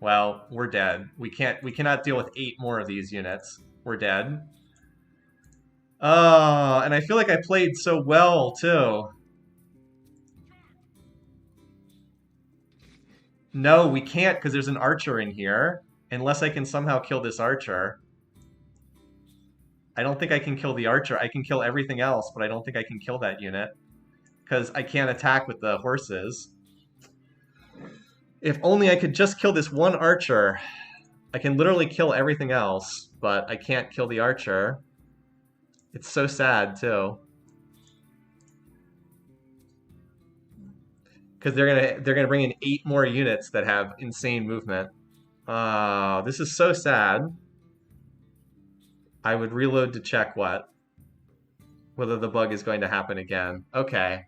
Well, we're dead. We cannot deal with 8 more of these units. We're dead. Oh, and I feel like I played so well, too. No, we can't, because there's an archer in here. Unless I can somehow kill this archer. I don't think I can kill the archer. I can kill everything else, but I don't think I can kill that unit. Because I can't attack with the horses. If only I could just kill this one archer. I can literally kill everything else, but I can't kill the archer. It's so sad, too. Because they're gonna bring in 8 more units that have insane movement. This is so sad. I would reload to check whether the bug is going to happen again. Okay.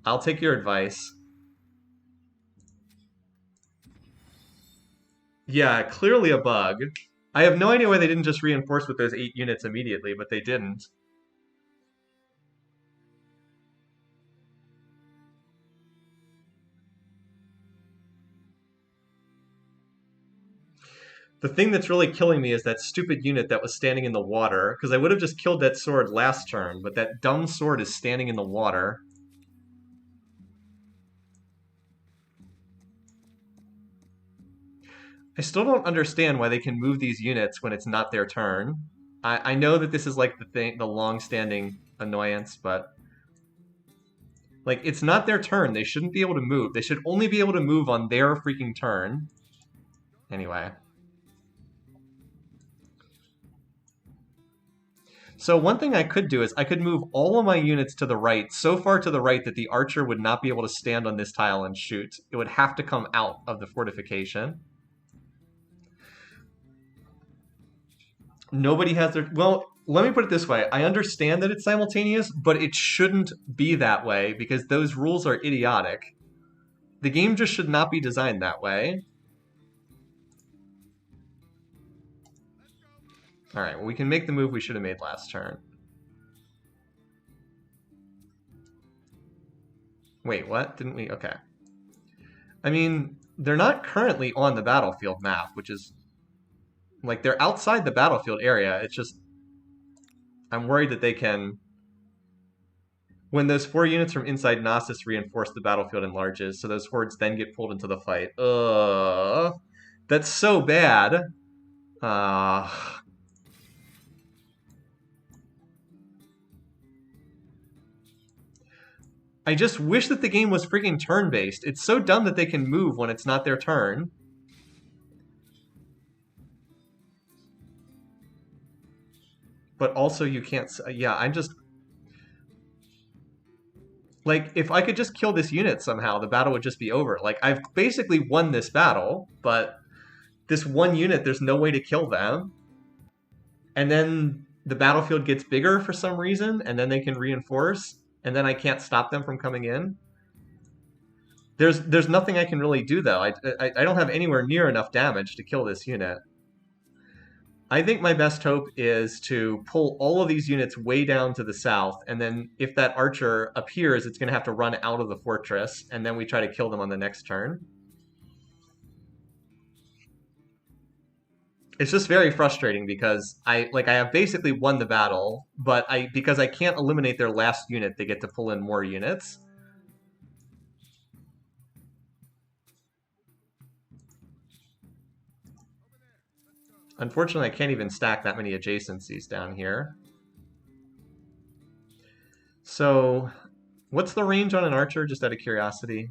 I'll take your advice. Yeah, clearly a bug. I have no idea why they didn't just reinforce with those 8 units immediately, but they didn't. The thing that's really killing me is that stupid unit that was standing in the water, because I would have just killed that sword last turn, but that dumb sword is standing in the water. I still don't understand why they can move these units when it's not their turn. I know that this is like the long-standing annoyance, but like, it's not their turn. They shouldn't be able to move. They should only be able to move on their freaking turn. Anyway. So one thing I could do is I could move all of my units to the right, so far to the right that the archer would not be able to stand on this tile and shoot. It would have to come out of the fortification. Nobody has their... Well, let me put it this way. I understand that it's simultaneous, but it shouldn't be that way because those rules are idiotic. The game just should not be designed that way. Alright, well, we can make the move we should have made last turn. Wait, what? Didn't we? Okay. I mean, they're not currently on the battlefield map, which is... Like, they're outside the battlefield area. It's just... I'm worried that they can... When those 4 units from inside Gnosis reinforce, the battlefield enlarges, so those hordes then get pulled into the fight. Ugh. That's so bad. I just wish that the game was freaking turn-based. It's so dumb that they can move when it's not their turn. But also you can't... Yeah, I'm just... Like, if I could just kill this unit somehow, the battle would just be over. Like, I've basically won this battle, but this one unit, there's no way to kill them. And then the battlefield gets bigger for some reason, and then they can reinforce, and then I can't stop them from coming in. There's nothing I can really do, though. I don't have anywhere near enough damage to kill this unit. I think my best hope is to pull all of these units way down to the south, and then if that archer appears, it's going to have to run out of the fortress, and then we try to kill them on the next turn. It's just very frustrating because I have basically won the battle, but because I can't eliminate their last unit, they get to pull in more units. Unfortunately, I can't even stack that many adjacencies down here. So, what's the range on an archer, just out of curiosity?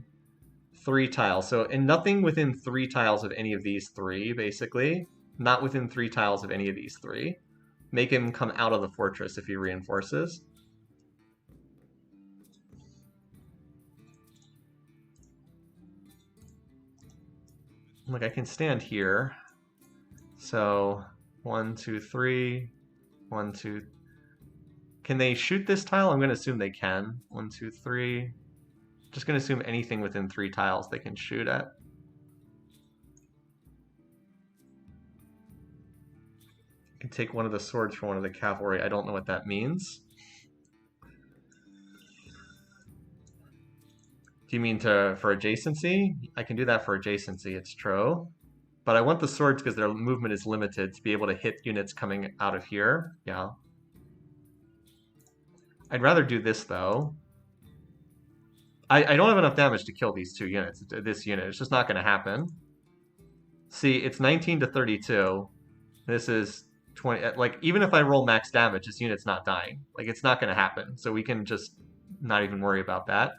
3 tiles. So, and nothing within 3 tiles of any of these 3, basically. Not within 3 tiles of any of these 3. Make him come out of the fortress if he reinforces. Like, I can stand here. So, 1, 2, 3. 1, 2. Can they shoot this tile? I'm going to assume they can. 1, 2, 3. Just going to assume anything within 3 tiles they can shoot at. I can take one of the swords from one of the cavalry. I don't know what that means. Do you mean for adjacency? I can do that for adjacency, it's true. But I want the swords because their movement is limited to be able to hit units coming out of here. Yeah. I'd rather do this, though. I don't have enough damage to kill these 2 units. This unit. It's just not going to happen. See, it's 19 to 32. This is 20. Like, even if I roll max damage, this unit's not dying. Like, it's not going to happen. So we can just not even worry about that.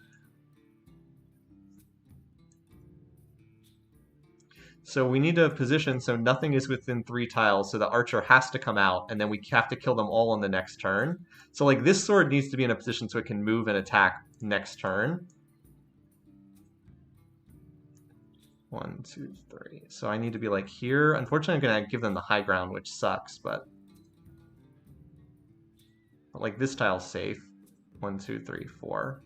So we need to position so nothing is within 3 tiles, so the archer has to come out, and then we have to kill them all on the next turn. So like this sword needs to be in a position so it can move and attack next turn. 1, 2, 3. So I need to be like here. Unfortunately, I'm going to give them the high ground, which sucks, but like this tile's safe. 1, 2, 3, 4.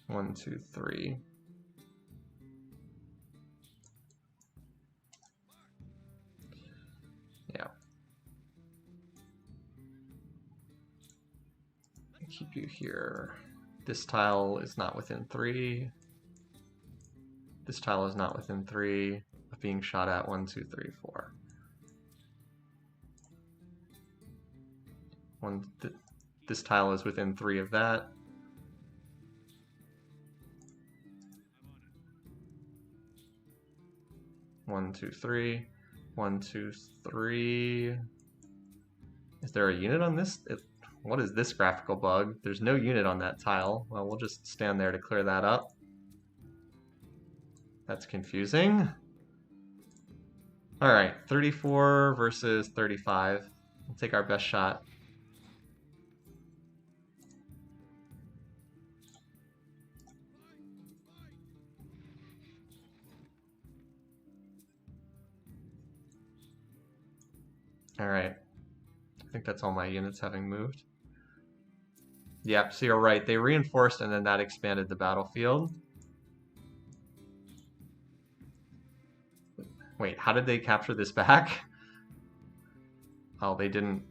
One, two, three. Yeah. Keep you here. This tile is not within 3. This tile is not within 3 of being shot at. 1, 2, 3, 4. This tile is within 3 of that. One, two, three. 1, 2, 3. Is there a unit on this? What is this graphical bug? There's no unit on that tile. Well, we'll just stand there to clear that up. That's confusing. All right, 34 versus 35. We'll take our best shot. All right. I think that's all my units having moved. Yep, so you're right. They reinforced and then that expanded the battlefield. Wait, how did they capture this back? Oh, they didn't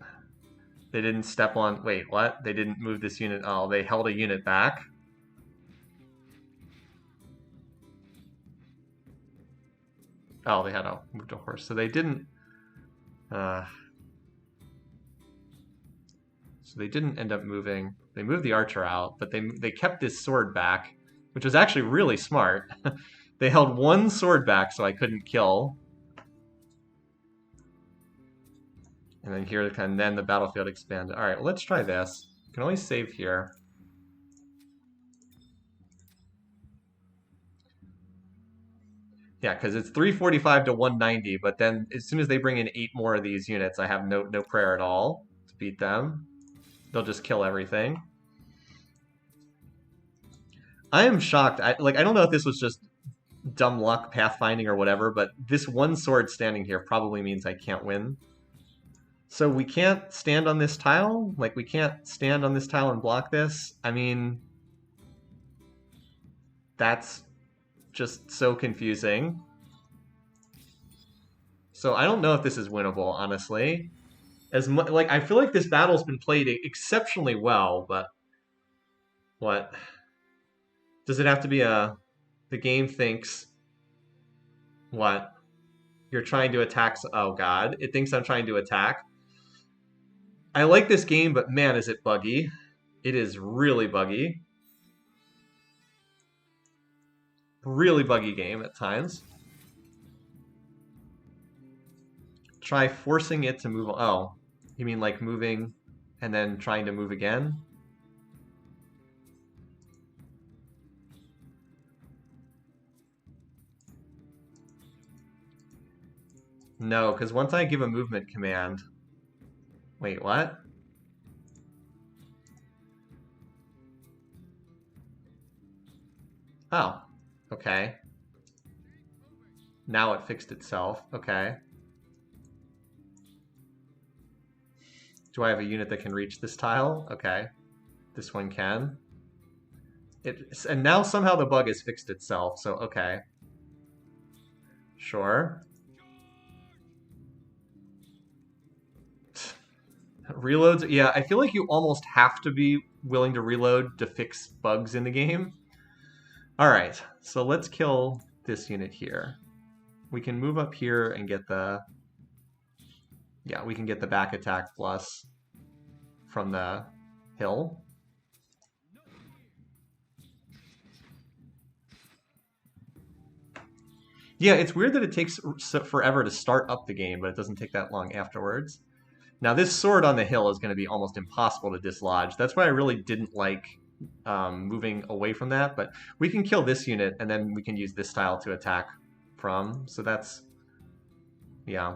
step on... Wait, what? They didn't move this unit. Oh, they held a unit back. Oh, they had to move a horse. So they didn't... So they didn't end up moving. They moved the archer out, but they kept this sword back, which was actually really smart. They held one sword back so I couldn't kill. And then here, and then the battlefield expanded. All right, well, let's try this. You can always save here. Yeah, Yeah, because it's 345 to 190, but then as soon as they bring in 8 more of these units, I have no prayer at all to beat them. They'll just kill everything. I am shocked. I don't know if this was just dumb luck, pathfinding, or whatever, but this one sword standing here probably means I can't win. So we can't stand on this tile? Like, we can't stand on this tile and block this? I mean, that's just so confusing. So I don't know if this is winnable, honestly. Like, I feel like this battle's been played exceptionally well, but what? Does it have to be the game thinks what? You're trying to attack. Oh god, it thinks I'm trying to attack. I like this game, but man, is it buggy. It is really buggy. Really buggy game at times. Try forcing it to move. Oh, you mean like moving and then trying to move again? No, because once I give a movement command... Wait, what? Oh, okay. Now it fixed itself. Okay. Do I have a unit that can reach this tile? Okay. This one can. And now somehow the bug has fixed itself, so okay. Sure. Reloads? Yeah, I feel like you almost have to be willing to reload to fix bugs in the game. Alright, so let's kill this unit here. We can move up here and get the... Yeah, we can get the back attack plus from the hill. Yeah, it's weird that it takes forever to start up the game, but it doesn't take that long afterwards. Now this sword on the hill is going to be almost impossible to dislodge. That's why I really didn't like moving away from that, but we can kill this unit and then we can use this tile to attack from. So that's, yeah.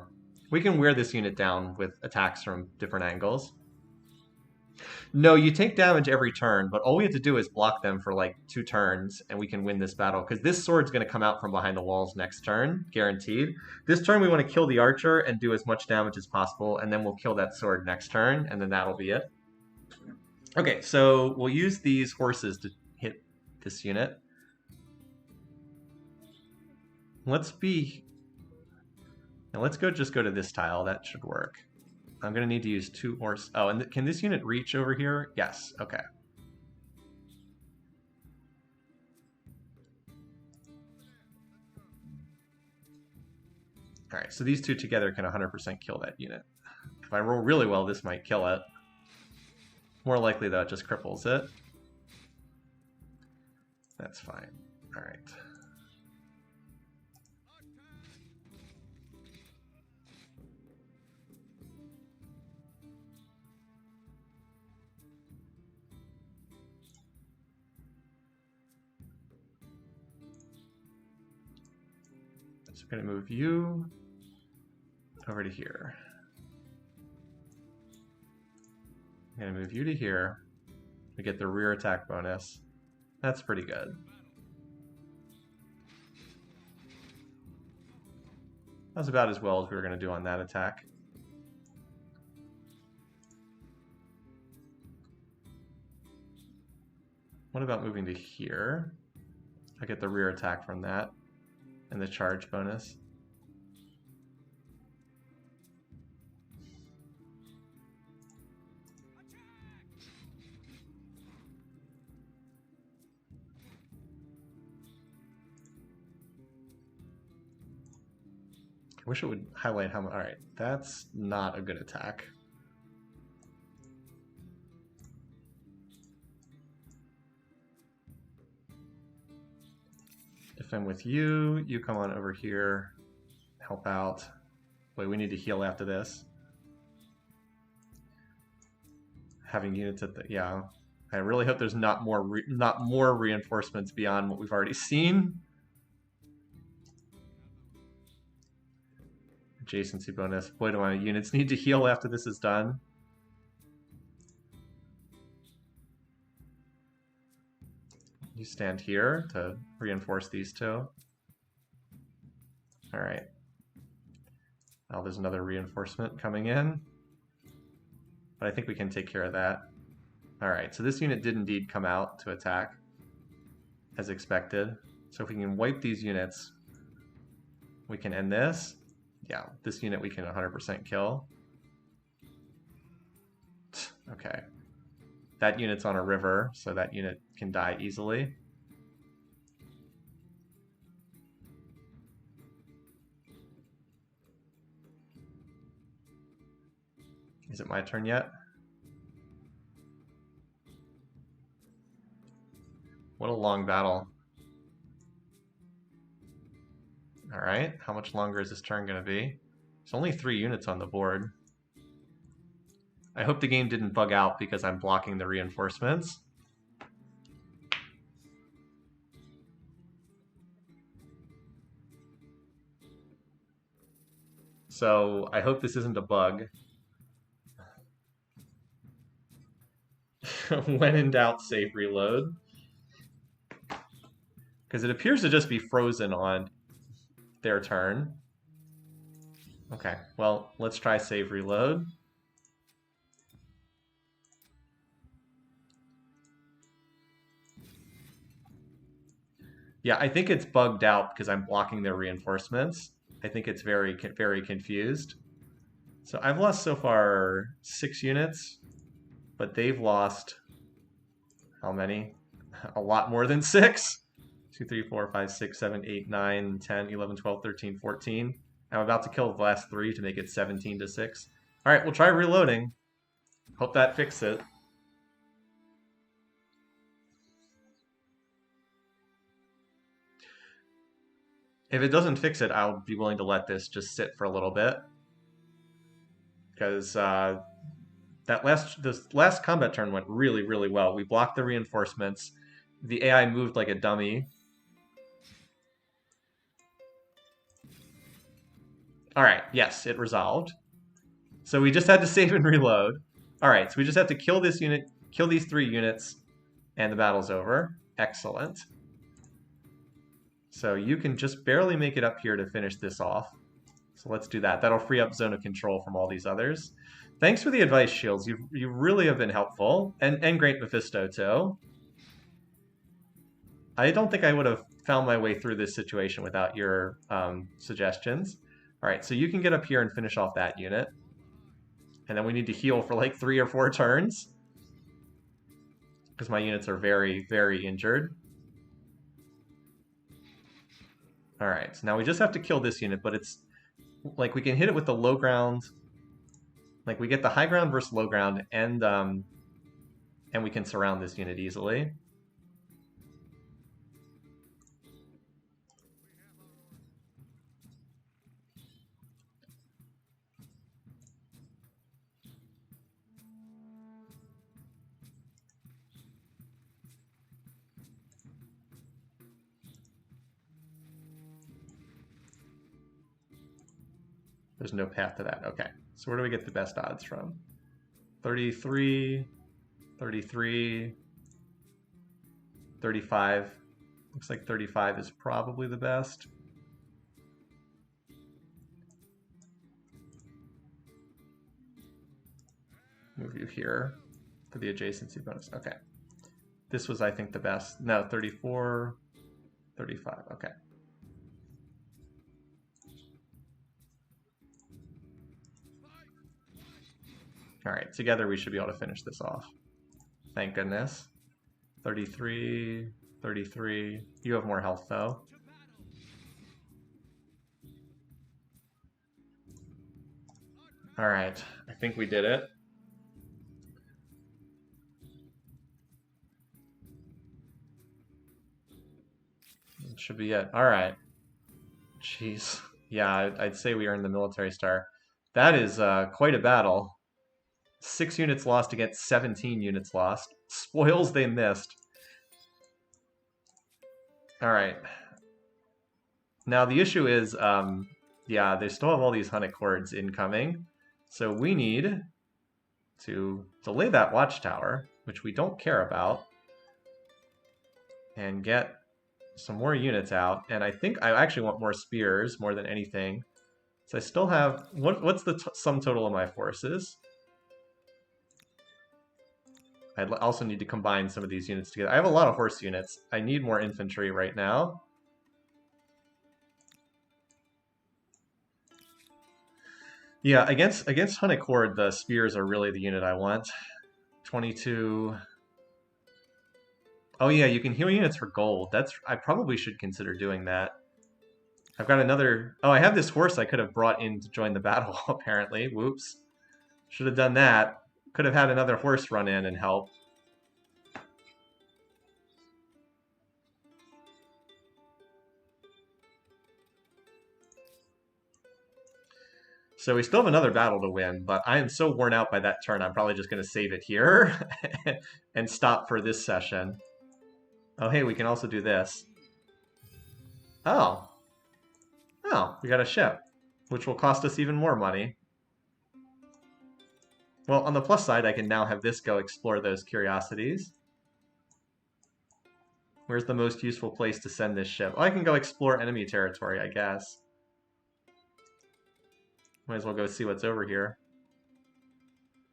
We can wear this unit down with attacks from different angles. No, you take damage every turn, but all we have to do is block them for like 2 turns, and we can win this battle. Because this sword's going to come out from behind the walls next turn, guaranteed. This turn we want to kill the archer and do as much damage as possible, and then we'll kill that sword next turn, and then that'll be it. Okay, so we'll use these horses to hit this unit. Let's just go to this tile. That should work. I'm going to need to use 2 horse. Oh, and can this unit reach over here? Yes. Okay. All right, so these two together can 100% kill that unit. If I roll really well, this might kill it. More likely, though, it just cripples it. That's fine. All right. So we're going to move you over to here. I'm going to move you to here to get the rear attack bonus. That's pretty good. That's about as well as we were going to do on that attack. What about moving to here? I get the rear attack from that and the charge bonus. I wish it would highlight how much. Alright, that's not a good attack. If I'm with you, you come on over here, help out. Wait, we need to heal after this. Having units at the, yeah. I really hope there's not more reinforcements beyond what we've already seen. Adjacency bonus. Boy, do my units need to heal after this is done. You stand here to reinforce these two. All right. Now there's another reinforcement coming in. But I think we can take care of that. All right, so this unit did indeed come out to attack, as expected. So if we can wipe these units, we can end this. Yeah, this unit we can 100% kill. Okay. That unit's on a river, so that unit can die easily. Is it my turn yet? What a long battle. All right, how much longer is this turn going to be? There's only 3 units on the board. I hope the game didn't bug out because I'm blocking the reinforcements. So I hope this isn't a bug. When in doubt, save reload. Because it appears to just be frozen on their turn. Okay, well, let's try save reload. Yeah, I think it's bugged out because I'm blocking their reinforcements. I think it's very, very confused. So I've lost so far 6 units, but they've lost how many? A lot more than 6. 2, 3, 4, 5, 6, 7, 8, 9, 10, 11, 12, 13, 14. I'm about to kill the last 3 to make it 17 to 6. All right, we'll try reloading. Hope that fixed it. If it doesn't fix it, I'll be willing to let this just sit for a little bit. Because this last combat turn went really, really well. We blocked the reinforcements. The AI moved like a dummy. All right, yes, it resolved. So we just had to save and reload. All right, so we just have to kill this unit, kill these 3 units, and the battle's over. Excellent. So you can just barely make it up here to finish this off. So let's do that. That'll free up zone of control from all these others. Thanks for the advice, Shields. You really have been helpful. And Great Mephisto, too. I don't think I would have found my way through this situation without your suggestions. All right, so you can get up here and finish off that unit. And then we need to heal for like 3 or 4 turns. Because my units are very, very injured. All right, so now we just have to kill this unit, but it's like we can hit it with the low ground. Like we get the high ground versus low ground, and we can surround this unit easily. There's no path to that. Okay, so where do we get the best odds from? 33, 33, 35. Looks like 35 is probably the best. Move you here for the adjacency bonus. Okay. This was, I think, the best. No, 34, 35. Okay. All right, together we should be able to finish this off. Thank goodness. 33, 33. You have more health, though. All right, I think we did it. It should be it. All right. Jeez. Yeah, I'd say we earned the military star. That is quite a battle. 6 units lost against 17 units lost. Spoils they missed. All right. Now the issue is Yeah, they still have all these Hunnic hordes incoming. So we need to delay that watchtower, which we don't care about, and get some more units out. And I think I actually want more spears more than anything. So I still have... what's the sum total of my forces? I also need to combine some of these units together. I have a lot of horse units. I need more infantry right now. Yeah, against Hunnic Horde, the spears are really the unit I want. 22... Oh yeah, you can heal units for gold. I probably should consider doing that. I've got another... Oh, I have this horse I could have brought in to join the battle, apparently. Whoops. Should have done that. Could have had another horse run in and help. So we still have another battle to win, but I am so worn out by that turn, I'm probably just going to save it here and stop for this session. Oh, hey, we can also do this. Oh. Oh, we got a ship, which will cost us even more money. Well, on the plus side, I can now have this go explore those curiosities. Where's the most useful place to send this ship? Oh, I can go explore enemy territory, I guess. Might as well go see what's over here.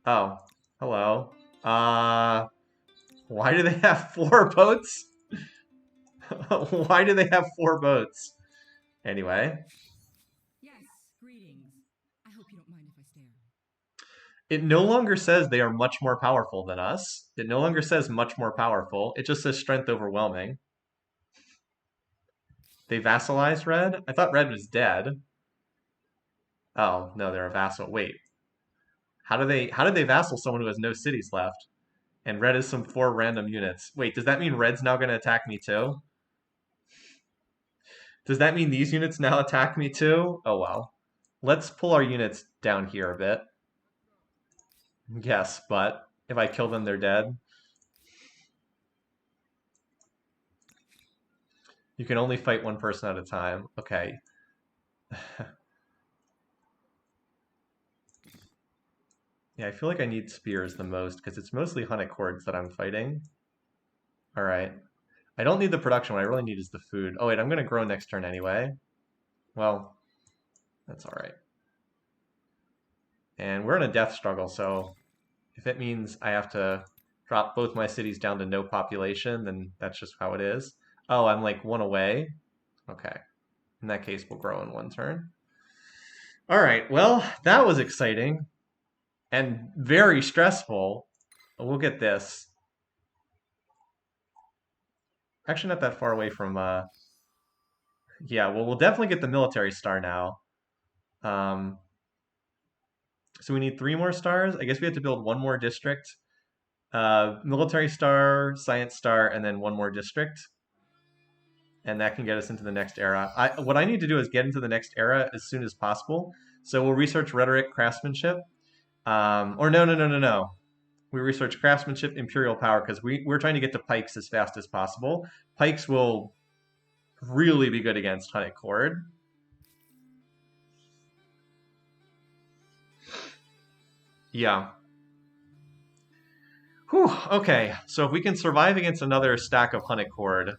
Oh, hello. Why do they have 4 boats? Why do they have 4 boats? Anyway. Yes, greetings. I hope you don't mind if I stare. It no longer says they are much more powerful than us. It no longer says much more powerful. It just says strength overwhelming. They vassalized Red? I thought Red was dead. Oh, no, they're a vassal. Wait. How did they vassal someone who has no cities left? And Red is some 4 random units. Wait, does that mean Red's now going to attack me too? Does that mean these units now attack me too? Oh well. Let's pull our units down here a bit. Yes, but if I kill them, they're dead. You can only fight 1 person at a time. Okay. Yeah, I feel like I need spears the most because it's mostly Hunnic hordes that I'm fighting. All right. I don't need the production. What I really need is the food. Oh, wait, I'm going to grow next turn anyway. Well, that's all right. And we're in a death struggle, so if it means I have to drop both my cities down to no population, then that's just how it is. Oh, I'm like 1 away. Okay. In that case, we'll grow in 1 turn. All right, well, that was exciting and very stressful. We'll get this. Actually, not that far away from... Yeah, well, we'll definitely get the military star now. So we need 3 more stars. I guess we have to build 1 more district. Military star, science star, and then 1 more district. And that can get us into the next era. What I need to do is get into the next era as soon as possible. So we'll research rhetoric, craftsmanship. Or no. We research craftsmanship, imperial power, because we're trying to get to pikes as fast as possible. Pikes will really be good against Hunnic Horde. Yeah. Whew, okay. So if we can survive against another stack of Hunnic Horde,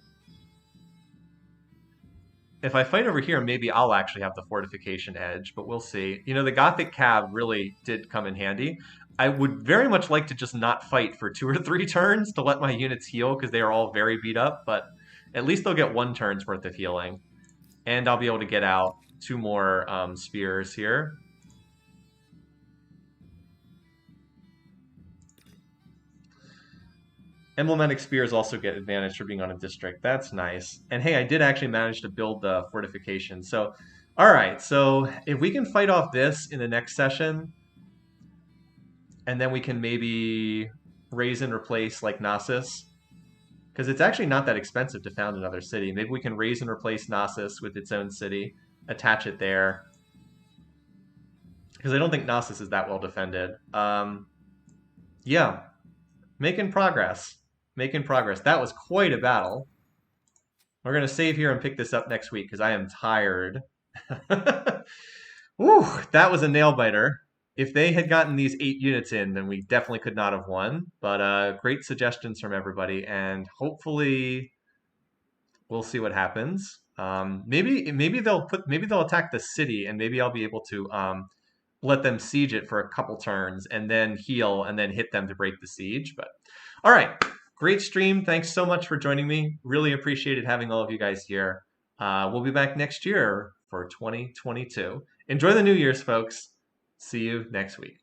if I fight over here, maybe I'll actually have the fortification edge, but we'll see. You know, the Gothic Cab really did come in handy. I would very much like to just not fight for 2 or 3 turns to let my units heal, because they are all very beat up, but at least they'll get 1 turn's worth of healing. And I'll be able to get out 2 more spears here. Emblematic spears also get advantage for being on a district. That's nice. And hey, I did actually manage to build the fortification. So, all right. So if we can fight off this in the next session, and then we can maybe raise and replace like Knossos, because it's actually not that expensive to found another city. Maybe we can raise and replace Knossos with its own city, attach it there, because I don't think Knossos is that well defended. Yeah, making progress. Making progress. That was quite a battle. We're going to save here and pick this up next week because I am tired. Whew, that was a nail biter. If they had gotten these 8 units in, then we definitely could not have won. But great suggestions from everybody, and hopefully we'll see what happens. Maybe they'll attack the city, and maybe I'll be able to let them siege it for a couple turns, and then heal, and then hit them to break the siege. But all right, great stream. Thanks so much for joining me. Really appreciated having all of you guys here. We'll be back next year for 2022. Enjoy the New Year's, folks. See you next week.